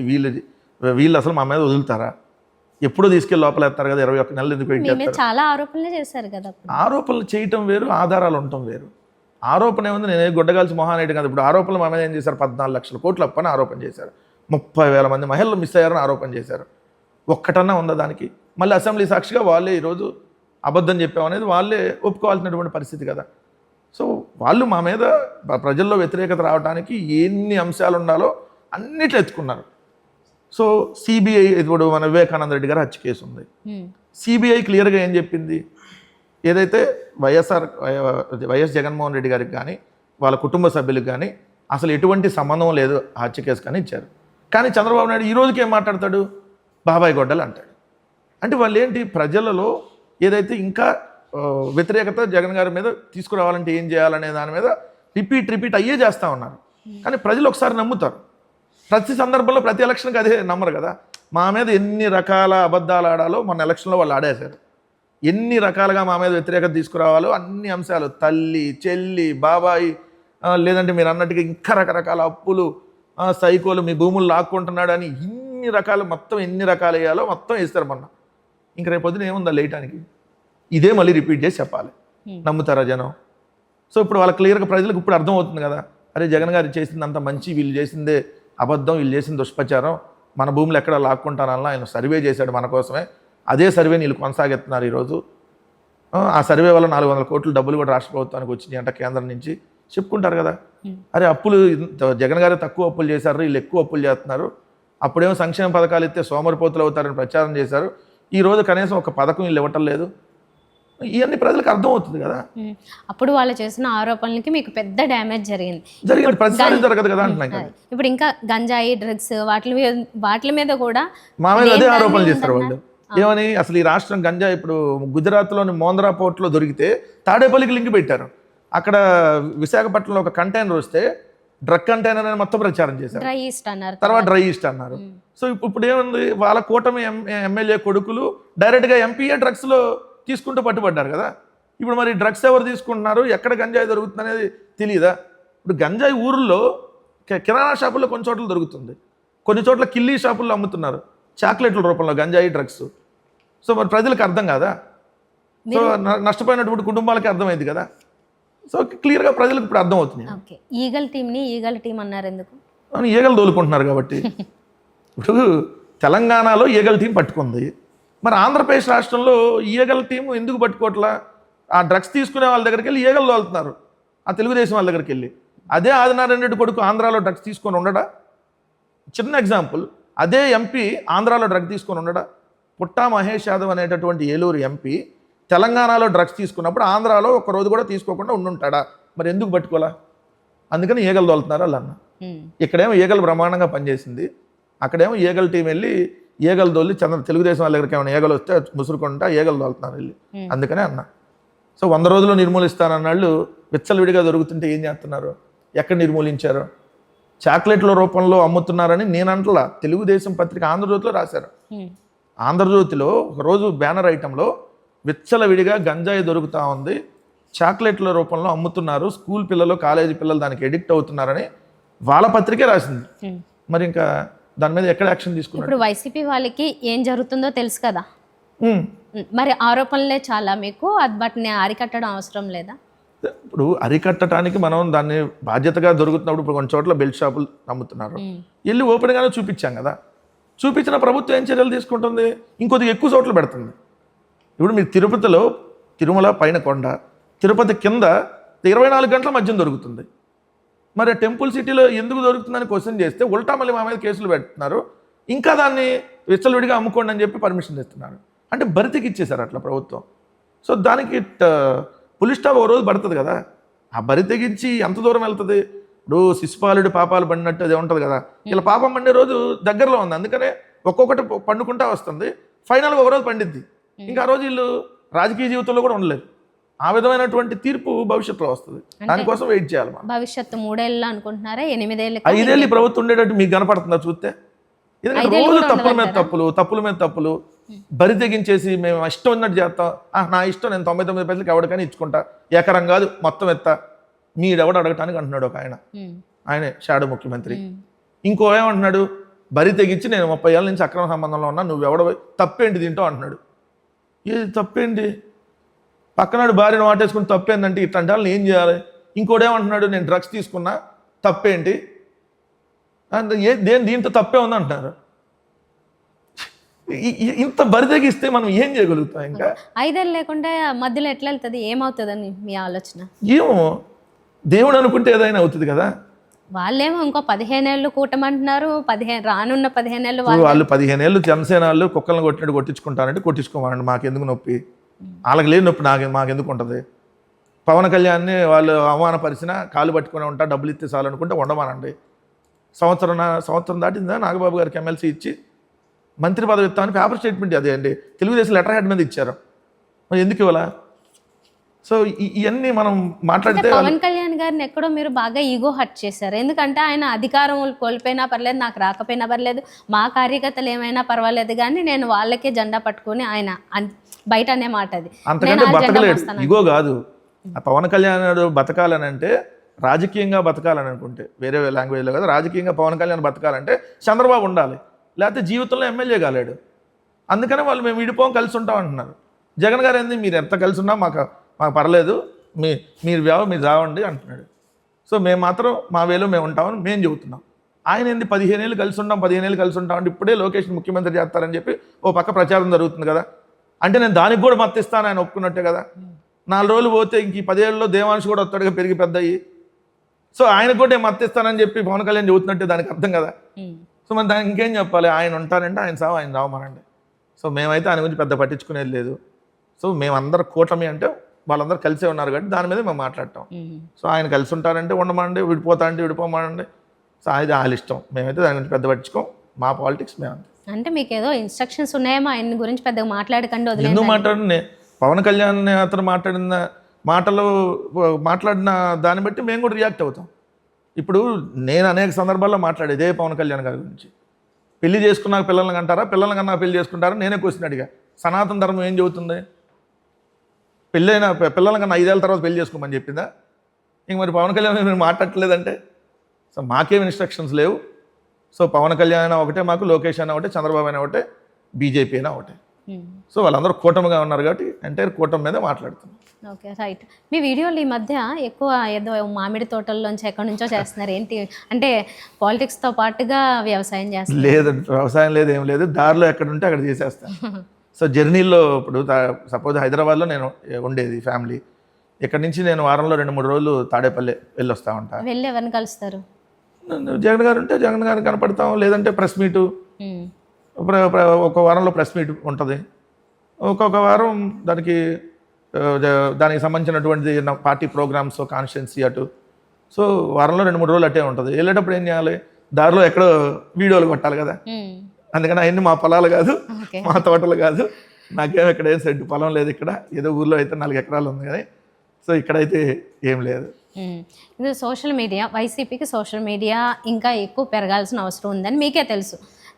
వీళ్ళు అసలు మా మీద వదులుతారా? ఎప్పుడో తీసుకెళ్ళి లోపలేస్తారు కదా, 21 నెలలు ఎందుకు వెయిట్ చేస్తారు? చాలా ఆరోపణలు చేశారు కదా. ఆరోపణలు చేయటం వేరు, ఆధారాలు ఉండటం వేరు. ఆరోపణ ఏముంది, నేను గుడ్డగాల్చి మొహానేటి కదా. ఇప్పుడు ఆరోపణలు మా మీద ఏం చేశారు? 14 లక్షల కోట్లు అప్పని ఆరోపణ చేశారు. 30,000 మంది మహిళలు మిస్ అయ్యారని ఆరోపణ చేశారు. ఒక్కటన్నా ఉందా దానికి? మళ్ళీ అసెంబ్లీ సాక్షిగా వాళ్ళే ఈరోజు అబద్ధం చెప్పామనేది వాళ్ళే ఒప్పుకోవాల్సినటువంటి పరిస్థితి కదా. సో వాళ్ళు మా మీద ప్రజల్లో వ్యతిరేకత రావడానికి ఎన్ని అంశాలు ఉండాలో అన్నిట్లో ఎత్తుకున్నారు. సో సిబిఐ, ఇప్పుడు మన వివేకానంద రెడ్డి గారు హత్య కేసు ఉంది. సిబిఐ క్లియర్గా ఏం చెప్పింది? ఏదైతే వైఎస్ జగన్మోహన్ రెడ్డి గారికి కానీ వాళ్ళ కుటుంబ సభ్యులకు కానీ అసలు ఎటువంటి సంబంధం లేదు ఆ హత్య కేసు కానీ ఇచ్చారు. కానీ చంద్రబాబు నాయుడు ఈ రోజుకి ఏం మాట్లాడతాడు? బాబాయ్ గొడ్డలు అంటాడు. అంటే వాళ్ళు ఏంటి, ప్రజలలో ఏదైతే ఇంకా వ్యతిరేకత జగన్ గారి మీద తీసుకురావాలంటే ఏం చేయాలనే దాని మీద రిపీట్ అయ్యే చేస్తూ ఉన్నారు. కానీ ప్రజలు ఒకసారి నమ్ముతారు. ప్రతి సందర్భంలో ప్రతి ఎలక్షన్కి అదే నమ్మరు కదా. మా మీద ఎన్ని రకాల అబద్ధాలు ఆడాలో మొన్న ఎలక్షన్లో వాళ్ళు ఆడేశారు. ఎన్ని రకాలుగా మా మీద వ్యతిరేకత తీసుకురావాలో అన్ని అంశాలు, తల్లి, చెల్లి, బాబాయి, లేదంటే మీరు అన్నట్టుగా ఇంకా రకరకాల అప్పులు, సైకోలు, మీ భూములు లాక్కుంటున్నాడు అని ఇన్ని రకాలు, మొత్తం ఎన్ని రకాలు వేయాలో మొత్తం వేస్తారు మొన్న. ఇంక రేపొద్దున ఏముందా లేయటానికి? ఇదే మళ్ళీ రిపీట్ చేసి చెప్పాలి. నమ్ముతారా జనం? సో ఇప్పుడు వాళ్ళ క్లియర్గా ప్రజలకు ఇప్పుడు అర్థమవుతుంది కదా, అరే జగన్ గారు చేసింది అంత మంచి, వీళ్ళు చేసిందే అబద్ధం, వీళ్ళు చేసింది దుష్ప్రచారం, మన భూములు ఎక్కడ లాక్కుంటానన్నా ఆయన సర్వే చేశాడు మన కోసమే, అదే సర్వే వీళ్ళు కొనసాగిస్తున్నారు ఈరోజు. ఆ సర్వే వల్ల 400 కోట్ల డబ్బులు కూడా రాష్ట్ర ప్రభుత్వానికి వచ్చినాయి అంట కేంద్రం నుంచి చెప్పుకుంటారు కదా. అరే అప్పులు జగన్ గారే తక్కువ అప్పులు చేశారు, వీళ్ళు ఎక్కువ అప్పులు చేస్తున్నారు, అప్పుడేమో సంక్షేమ పథకాలు ఇస్తే సోమరిపోతులు అవుతారని ప్రచారం చేశారు, ఈరోజు కనీసం ఒక పథకం వీళ్ళు ఇవ్వటం లేదు. ఇవన్నీ ప్రజలకు అర్థమవుతుంది కదా. అప్పుడు వాళ్ళు చేసిన ఆరోపణలకి మీకు పెద్ద డ్యామేజ్ జరిగింది. ప్రతిసారి జరగదు కదా అంటున్నాను. ఇప్పుడు ఇంకా గంజాయి, డ్రగ్స్ వాటి మీద కూడా మా మీద అదే ఆరోపణలు చేస్తారు వాళ్ళు. ఏమని, అసలు ఈ రాష్ట్రం గంజాయి ఇప్పుడు గుజరాత్లోని మోంద్రా పోర్ట్లో దొరికితే తాడేపల్లికి లింక్ పెట్టారు. అక్కడ విశాఖపట్నంలో ఒక కంటైనర్ వస్తే డ్రగ్ కంటైనర్ అని మొత్తం ప్రచారం చేశారు. డ్రై ఈస్ట్ అన్నారు, తర్వాత డ్రై ఈస్ట్ అన్నారు. సో ఇప్పుడు ఏముంది, వాళ్ళ కూటమి ఎమ్మెల్యే కొడుకులు డైరెక్ట్గా ఎంపీఏ డ్రగ్స్లో తీసుకుంటూ పట్టుబడ్డారు కదా. ఇప్పుడు మరి డ్రగ్స్ ఎవరు తీసుకుంటున్నారు, ఎక్కడ గంజాయి దొరుకుతుంది అనేది తెలియదా? ఇప్పుడు గంజాయి ఊర్లో కిరాణా షాపుల్లో కొన్ని చోట్ల దొరుకుతుంది, కొన్ని చోట్ల కిల్లీ షాపుల్లో అమ్ముతున్నారు చాక్లెట్ల రూపంలో గంజాయి డ్రగ్స్. సో మరి ప్రజలకు అర్థం కాదా? సో నష్టపోయినటువంటి కుటుంబాలకి అర్థమైంది కదా. సో క్లియర్గా ప్రజలకు ఇప్పుడు అర్థమవుతుంది. ఈగల్ టీం అన్నారు ఎందుకు? ఈగలు తోలుకుంటున్నారు కాబట్టి. ఇప్పుడు తెలంగాణలో ఈగల్ టీం పట్టుకుంది, మరి ఆంధ్రప్రదేశ్ రాష్ట్రంలో ఈగల్ టీం ఎందుకు పట్టుకోవట్లా? ఆ డ్రగ్స్ తీసుకునే వాళ్ళ దగ్గరికి వెళ్ళి ఈగలు తోలుతున్నారు, ఆ తెలుగుదేశం వాళ్ళ దగ్గరికి వెళ్ళి. అదే ఆదినారాయణ రెడ్డి కొడుకు ఆంధ్రాలో డ్రగ్స్ తీసుకొని ఉండడా? చిన్న ఎగ్జాంపుల్, అదే ఎంపీ ఆంధ్రాలో డ్రగ్ తీసుకొని ఉండడా? పుట్టా మహేష్ యాదవ్ అనేటటువంటి ఏలూరు ఎంపీ తెలంగాణలో డ్రగ్స్ తీసుకున్నప్పుడు ఆంధ్రాలో ఒక రోజు కూడా తీసుకోకుండా ఉండుంటాడా? మరి ఎందుకు పట్టుకోలా? అందుకని ఈగలు తోలుతున్నారు వాళ్ళు అన్న. ఇక్కడేమో ఈగలు బ్రహ్మాండంగా పనిచేసింది, అక్కడేమో ఈగల్ టీం వెళ్ళి ఈగలు తోలి తెలుగుదేశం వాళ్ళ దగ్గరికి ఏమైనా ఈగలు వస్తే ముసురుకుంటా ఈగలు తోలుతున్నారు వెళ్ళి. అందుకనే అన్న. సో 100 రోజులు నిర్మూలిస్తానన్నాళ్ళు విచ్చలవిడిగా దొరుకుతుంటే ఏం చేస్తున్నారు? ఎక్కడ నిర్మూలించారు? చాక్లెట్ల రూపంలో అమ్ముతున్నారని నేను అంటలా, తెలుగుదేశం పత్రిక ఆంధ్రజ్యోతిలో రాశారు. ఆంధ్రజ్యోతిలో ఒకరోజు బ్యానర్ ఐటంలో విచ్చలవిడిగా గంజాయి దొరుకుతూ ఉంది, చాక్లెట్ల రూపంలో అమ్ముతున్నారు, స్కూల్ పిల్లలు, కాలేజీ పిల్లలు దానికి ఎడిక్ట్ అవుతున్నారని వాళ్ళ పత్రికే రాసింది. మరి ఇంకా దాని మీద ఎక్కడ యాక్షన్ తీసుకున్నారు? ఇప్పుడు వైసీపీ వాళ్ళకి ఏం జరుగుతుందో తెలుసు కదా, మరి ఆరోపణలే చాలా మీకు, వాటిని అరికట్టడం అవసరం లేదా? ఇప్పుడు అరికట్టడానికి మనం దాన్ని బాధ్యతగా దొరుకుతున్నప్పుడు ఇప్పుడు కొన్ని చోట్ల బెల్ట్ షాపులు అమ్ముతున్నారు, వెళ్ళి ఓపెన్గానే చూపించాం కదా. చూపించిన ప్రభుత్వం ఏం చర్యలు తీసుకుంటుంది? ఇంకొద్దిగా ఎక్కువ చోట్ల పెడుతుంది. ఇప్పుడు మీరు తిరుపతిలో తిరుమల పైన కొండ, తిరుపతి కింద 24 గంటల మద్యం దొరుకుతుంది. మరి టెంపుల్ సిటీలో ఎందుకు దొరుకుతుందని క్వశ్చన్ చేస్తే ఉల్టా మళ్ళీ మా మీద కేసులు పెడుతున్నారు, ఇంకా దాన్ని విచ్చలవిడిగా అమ్ముకోండి అని చెప్పి పర్మిషన్ ఇస్తున్నారు. అంటే భర్తీకి ఇచ్చేశారు అట్లా ప్రభుత్వం. సో దానికి పులి స్టాప్ ఒక రోజు పడుతుంది కదా, ఆ బరి తెగించి ఎంత దూరం వెళ్తుంది. ఇప్పుడు శిశుపాలుడి పాపాలు పండినట్టు అది ఉంటుంది కదా, ఇలా పాపం పండే రోజు దగ్గరలో ఉంది, అందుకనే ఒక్కొక్కటి పండుకుంటా వస్తుంది, ఫైనల్గా ఒక రోజు పండిద్ది. ఇంకా ఆ రోజు వీళ్ళు రాజకీయ జీవితంలో కూడా ఉండలేదు. ఆ విధమైనటువంటి తీర్పు భవిష్యత్తులో వస్తుంది, దానికోసం వెయిట్ చేయాలి. భవిష్యత్తు 3 ఏళ్ళు అనుకుంటున్నారా, 8 ఏళ్ళు, 5 ఏళ్ళు ఈ ప్రభుత్వం ఉండేటట్టు మీకు కనపడుతుందా చూస్తే? ఎందుకంటే రోజు తప్పుల మీద తప్పులు బరి తెగించేసి మేము ఇష్టం ఉన్నట్టు చేస్తాం, నా ఇష్టం, నేను 99 పైసలకి ఎవరికైనా ఇచ్చుకుంటా, ఎకరం కాదు మొత్తం ఎత్తా, మీరెవడు అడగటానికి అంటున్నాడు ఒక ఆయనే షాడో ముఖ్యమంత్రి. ఇంకో ఏమంటున్నాడు, బరి తెగించి నేను 30 ఏళ్ళ నుంచి అక్రమ సంబంధంలో ఉన్నా, నువ్వెవడ తప్పేంటి తింటావు అంటున్నాడు. ఏది తప్పేంటి? పక్కనాడు భార్యను వాటేసుకుని తప్పేందంటే ఇట్లాంటి వాళ్ళని ఏం చేయాలి? ఇంకోటేమంటున్నాడు, నేను డ్రగ్స్ తీసుకున్నా తప్పేంటి, దీంతో తప్పే ఉంది అంటున్నారు. ఇంత బరి తెగిస్తే మనం ఏం చేయగలుగుతాం? ఇంకా 5 ఏళ్ళు లేకుండా మధ్యలో ఎట్లా వెళ్తుంది, ఏమవుతుందని మీ ఆలోచన? ఏమో, దేవుడు అనుకుంటే ఏదైనా అవుతుంది కదా. వాళ్ళేమో ఇంకో 15 ఏళ్ళు కూటమంటున్నారు, రానున్న 15 ఏళ్ళు వాళ్ళు 15 ఏళ్ళు జనసేన వాళ్ళు కుక్కలను కొట్టినట్టు కొట్టించుకుంటారంటే కొట్టించుకోమనండి, మాకెందుకు నొప్పి, వాళ్ళకి లేని నొప్పి మాకెందుకు ఉంటుంది. పవన్ కళ్యాణ్ని వాళ్ళు అవమానపరిచినా కాలు పట్టుకుని ఉంటా, డబ్బులు ఇస్తే చాలు అనుకుంటే ఉండమానండి. సంవత్సరం దాటిందా నాగబాబు గారికి ఎమ్మెల్సీ ఇచ్చి మంత్రి పదవి ఇస్తామని పేపర్ స్టేట్మెంట్ అదే అండి, తెలుగుదేశం లెటర్ హెడ్ మీద ఇచ్చారు, మరి ఎందుకు ఇవ్వాలా? సో ఇవన్నీ మనం మాట్లాడితే పవన్ కళ్యాణ్ గారిని ఎక్కడో మీరు బాగా ఈగో హర్ట్ చేశారు. ఎందుకంటే ఆయన అధికారం కోల్పోయినా పర్లేదు, నాకు రాకపోయినా పర్లేదు, మా కార్యకర్తలు ఏమైనా పర్వాలేదు, కానీ నేను వాళ్ళకే జెండా పట్టుకొని ఆయన బయట అనే మాట అది. అంతకంటే బతకలేడు, ఈగో కాదు. ఆ పవన్ కళ్యాణ్ బతకాలని అంటే, రాజకీయంగా బతకాలని అనుకుంటే, వేరే లాంగ్వేజ్లో కదా, రాజకీయంగా పవన్ కళ్యాణ్ బతకాలంటే చంద్రబాబు ఉండాలి, లేకపోతే జీవితంలో ఎమ్మెల్యే కాలేడు. అందుకనే వాళ్ళు మేము విడిపోం కలిసి ఉంటాం అంటున్నారు. జగన్ గారు ఏంది, మీరు ఎంత కలిసి ఉన్నా మాకు పర్లేదు, మీరు చావండి అంటున్నాడు. సో మేము మాత్రం మా వేలో మేము ఉంటామని మేము చెబుతున్నాం. ఆయన ఏంది 15 ఏళ్ళు కలిసి ఉంటాం అంటే ఇప్పుడే లోకేష్ ముఖ్యమంత్రి చేస్తారని చెప్పి ఓ పక్క ప్రచారం జరుగుతుంది కదా. అంటే నేను దానికి కూడా మద్దతు ఇస్తాను ఆయన ఒప్పుకున్నట్టే కదా. 4 రోజులు పోతే ఇంక 10 ఏళ్ళలో దేవాంశ్ కూడా వస్తాడుగా పెరిగి పెద్దయ్యి. సో ఆయనకు కూడా నేను మద్దతు ఇస్తానని చెప్పి పవన్ కళ్యాణ్ చెబుతున్నట్టే దానికి అర్థం కదా. సో మరి దానికి ఇంకేం చెప్పాలి, ఆయన ఉంటానంటే ఆయన రావమనండి. సో మేమైతే ఆయన గురించి పెద్ద పట్టించుకునేది లేదు. సో మేమందరం కూటమి అంటే వాళ్ళందరూ కలిసే ఉన్నారు కాబట్టి దాని మీద మేము మాట్లాడటం. సో ఆయన కలిసి ఉంటారంటే ఉండమనండి, విడిపోతా అంటే విడిపోమనండి. సో అది వాళ్ళ ఇష్టం, మేమైతే దాని గురించి పెద్ద పట్టించుకోం, మా పాలిటిక్స్ మేము. అంటే మీకు ఏదో ఇన్స్ట్రక్షన్స్ ఉన్నాయేమో ఆయన గురించి పెద్దగా మాట్లాడకండి, ఎందుకు మాట్లాడండి. పవన్ కళ్యాణ్ అతను మాట్లాడిన దాన్ని బట్టి మేము కూడా రియాక్ట్ అవుతాం. ఇప్పుడు నేను అనేక సందర్భాల్లో మాట్లాడేదే పవన్ కళ్యాణ్ గారి గురించి. పెళ్లి చేసుకున్నాక పిల్లల్ని కంటారా, పిల్లల్ని కన్నా పెళ్లి చేసుకుంటారా, నేనే క్వశ్చన్ అడిగా. సనాతన ధర్మం ఏం చెబుతుంది? పిల్లల కన్నా 5 ఏళ్ళ తర్వాత పెళ్లి చేసుకోమని చెప్పిందా? ఇంక మరి పవన్ కళ్యాణ్ మీరు మాట్లాడలేదంటే, సో మాకేం ఇన్స్ట్రక్షన్స్ లేవు. సో పవన్ కళ్యాణ్ అయినా ఒకటే మాకు, లోకేష్ అయినా ఒకటే, చంద్రబాబు అయినా ఒకటే, బీజేపీ అయినా ఒకటే. సో వాళ్ళందరూ కూటమిగా ఉన్నారు కాబట్టి ఎంటైర్ కూటమి మీద మాట్లాడుతున్నాం. Okay, right. మీ వీడియోలు ఈ మధ్య ఎక్కువ ఏదో మామిడి తోటల్లోంచి ఎక్కడి నుంచో చేస్తున్నారు, ఏంటి అంటే పాలిటిక్స్తో పాటుగా వ్యవసాయం చేస్తారు? లేదండి, వ్యవసాయం లేదు, ఏం లేదు, దారిలో ఎక్కడ ఉంటే అక్కడ చేసేస్తాను. సో జర్నీలో ఇప్పుడు సపోజ్ హైదరాబాద్లో నేను ఉండేది ఫ్యామిలీ, ఇక్కడ నుంచి నేను వారంలో 2-3 రోజులు తాడేపల్లి వెళ్ళి వస్తూ ఉంటాను. వెళ్ళి ఎవరిని కలుస్తారు? జగన్ గారు ఉంటే జగన్ గారిని కనపడతాం, లేదంటే ప్రెస్ మీటు, ఒక వారంలో ప్రెస్ మీట్ ఉంటుంది, ఒక్కొక్క వారం దానికి సంబంధించినటువంటి పార్టీ ప్రోగ్రామ్స్ కాన్స్టిట్యున్సీ అటు. సో వారంలో 2-3 రోజులు అట్టే ఉంటుంది. వెళ్ళేటప్పుడు ఏం చేయాలి, దారిలో ఎక్కడో వీడియోలు కొట్టాలి కదా. అందుకని అవన్నీ మా పొలాలు కాదు, మా తోటలు కాదు, నాకేం ఇక్కడ ఏం సెంటు పొలం లేదు, ఇక్కడ ఏదో ఊర్లో అయితే 4 ఎకరాలు ఉంది కానీ. సో ఇక్కడైతే ఏం లేదు. ఇది సోషల్ మీడియా, వైసీపీకి సోషల్ మీడియా ఇంకా ఎక్కువ పెరగాల్సిన అవసరం ఉందని మీకే తెలుసు.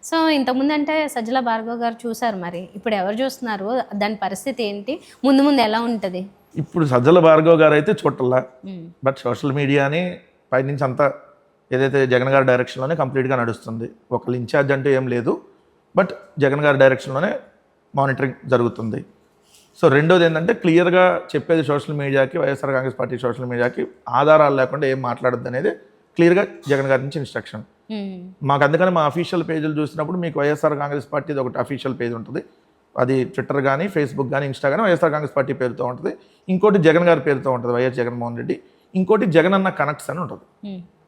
సో ఇంతకుముందు అంటే సజ్జల భార్గవ్ గారు చూసారు, మరి ఇప్పుడు ఎవరు చూస్తున్నారు, దాని పరిస్థితి ఏంటి, ముందు ఎలా ఉంటుంది? ఇప్పుడు సజ్జల భార్గవ్ గారు అయితే చూడల్లా, బట్ సోషల్ మీడియాని పైనుంచి అంతా ఏదైతే జగన్ గారి డైరెక్షన్లోనే కంప్లీట్గా నడుస్తుంది. ఒకళ్ళు ఇన్ఛార్జ్ అంటే ఏం లేదు, బట్ జగన్ గారి డైరెక్షన్లోనే మానిటరింగ్ జరుగుతుంది. సో రెండోది ఏంటంటే క్లియర్గా చెప్పేది సోషల్ మీడియాకి, వైఎస్ఆర్ కాంగ్రెస్ పార్టీ సోషల్ మీడియాకి ఆధారాలు లేకుండా ఏం మాట్లాడద్దు అనేది క్లియర్గా జగన్ గారి నుంచి ఇన్స్ట్రక్షన్ మాకు. అందుకని మా అఫీషియల్ పేజీలు చూసినప్పుడు మీకు వైఎస్ఆర్ కాంగ్రెస్ పార్టీది ఒకటి అఫీషియల్ పేజ్ ఉంటుంది, అది ట్విట్టర్ కానీ ఫేస్బుక్ కానీ ఇన్స్టా కానీ వైఎస్ఆర్ కాంగ్రెస్ పార్టీ పేరుతో ఉంటుంది. ఇంకోటి జగన్ గారి పేరుతో ఉంటుంది, వైఎస్ జగన్మోహన్ రెడ్డి. ఇంకోటి జగన్ అన్న కనెక్ట్స్ అని ఉంటుంది.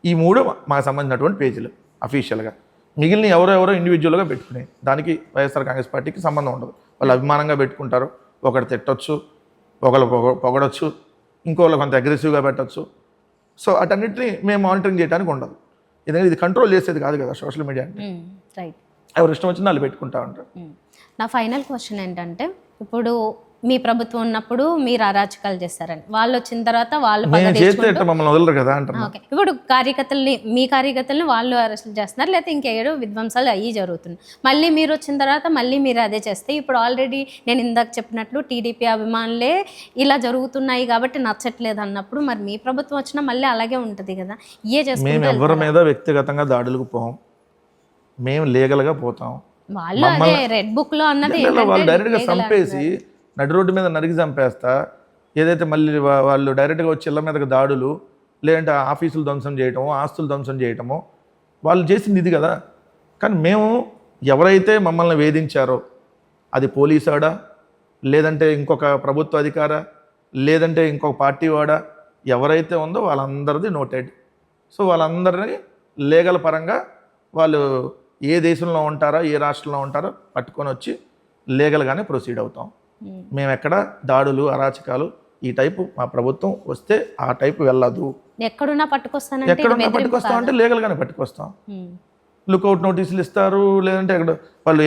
ఈ 3 మాకు సంబంధించినటువంటి పేజీలు అఫీషియల్గా. మిగిలిన ఎవరెవరో ఇండివిజువల్గా పెట్టుకునే దానికి వైఎస్ఆర్ కాంగ్రెస్ పార్టీకి సంబంధం ఉండదు. వాళ్ళు అభిమానంగా పెట్టుకుంటారు, ఒకటి తిట్టొచ్చు, ఒకళ్ళు పొగడొచ్చు, ఇంకోళ్ళు కొంత అగ్రెసివ్గా పెట్టచ్చు. సో అటన్నిటిని మేము మానిటరింగ్ చేయడానికి ఉండదు, ఎందుకంటే ఇది కంట్రోల్ చేసేది కాదు కదా సోషల్ మీడియా అంటే. రైట్. ఎవరు ఇష్టం వచ్చిందో వాళ్ళు పెట్టుకుంటా ఉంటారు. నా ఫైనల్ క్వశ్చన్ ఏంటంటే, ఇప్పుడు మీ ప్రభుత్వం ఉన్నప్పుడు మీరు అరాచకాలు చేస్తారని, వాళ్ళు వచ్చిన తర్వాత వాళ్ళు మేము చేస్తే మమ్మల్ని వదలరు కదా అంటారు. ఓకే, ఇప్పుడు మీ కార్యకర్తల్ని వాళ్ళు అరెస్ట్ చేస్తున్నారు, లేకపోతే ఇంకేదో విధ్వంసాలు అయ్యి జరుగుతున్నాయి. మళ్ళీ మీరు వచ్చిన తర్వాత మళ్ళీ మీరు అదే చేస్తే, ఇప్పుడు ఆల్రెడీ నేను ఇందాక చెప్పినట్లు టీడీపీ అభిమానులే ఇలా జరుగుతున్నాయి కాబట్టి నచ్చట్లేదు అన్నప్పుడు, మరి మీ ప్రభుత్వం వచ్చినా మళ్ళీ అలాగే ఉంటుంది కదా. మేము ఎవరి మీద వ్యక్తిగతంగా దాడులకు పోం, మేము లీగల్గా పోతాం. వాళ్ళు అదే రెడ్ బుక్ లో అన్నది వాళ్ళు డైరెక్ట్గా చంపేసి నడి రోడ్డు మీద నరికి చంపేస్తా, ఏదైతే మళ్ళీ వాళ్ళు డైరెక్ట్గా వచ్చి ఇళ్ళ మీదకి దాడులు, లేదంటే ఆఫీసులు ధ్వంసం చేయటమో, ఆస్తులు ధ్వంసం చేయటమో వాళ్ళు చేసింది ఇది కదా. కానీ మేము ఎవరైతే మమ్మల్ని వేధించారో, అది పోలీసాడా, లేదంటే ఇంకొక ప్రభుత్వ అధికారా, లేదంటే ఇంకొక పార్టీ వాడా, ఎవరైతే ఉందో వాళ్ళందరిది నోటెడ్. సో వాళ్ళందరినీ లీగల్ పరంగా వాళ్ళు ఏ దేశంలో ఉంటారో, ఏ రాష్ట్రంలో ఉంటారో పట్టుకొని వచ్చి లీగల్గానే ప్రొసీడ్ అవుతాం. మేము ఎక్కడ దాడులు, అరాచకాలు ఈ టైపు మా ప్రభుత్వం వస్తే ఆ టైపు వెళ్ళదు. ఎక్కడున్నా పట్టుకొస్తాం అంటే లీగల్గానే పట్టుకొస్తాం. లుకౌట్ నోటీసులు ఇస్తారు, లేదంటే అక్కడ వాళ్ళు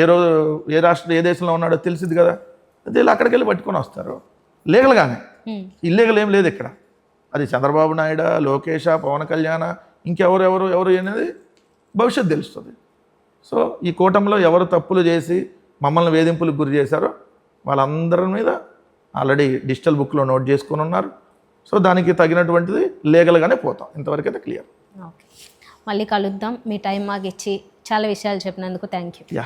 ఏ రాష్ట్రం ఏ దేశంలో ఉన్నాడో తెలిసింది కదా, అదే అక్కడికి వెళ్ళి పట్టుకొని వస్తారు లీగల్గానే. ఇల్లీగల్ ఏం లేదు ఇక్కడ. అది చంద్రబాబు నాయుడు, లోకేష్, పవన్ కళ్యాణ్, ఇంకెవరు అనేది భవిష్యత్తు తెలుస్తుంది. సో ఈ కూటమిలో ఎవరు తప్పులు చేసి మమ్మల్ని వేధింపులకు గురి చేశారో వాళ్ళందరి మీద ఆల్రెడీ డిజిటల్ బుక్లో నోట్ చేసుకొని ఉన్నారు. సో దానికి తగినటువంటిది లీగల్గానే పోతాం. ఇంతవరకు అయితే క్లియర్. ఓకే, మళ్ళీ కలుద్దాం. మీ టైం మాకు ఇచ్చి చాలా విషయాలు చెప్పినందుకు థ్యాంక్ యూ. యా.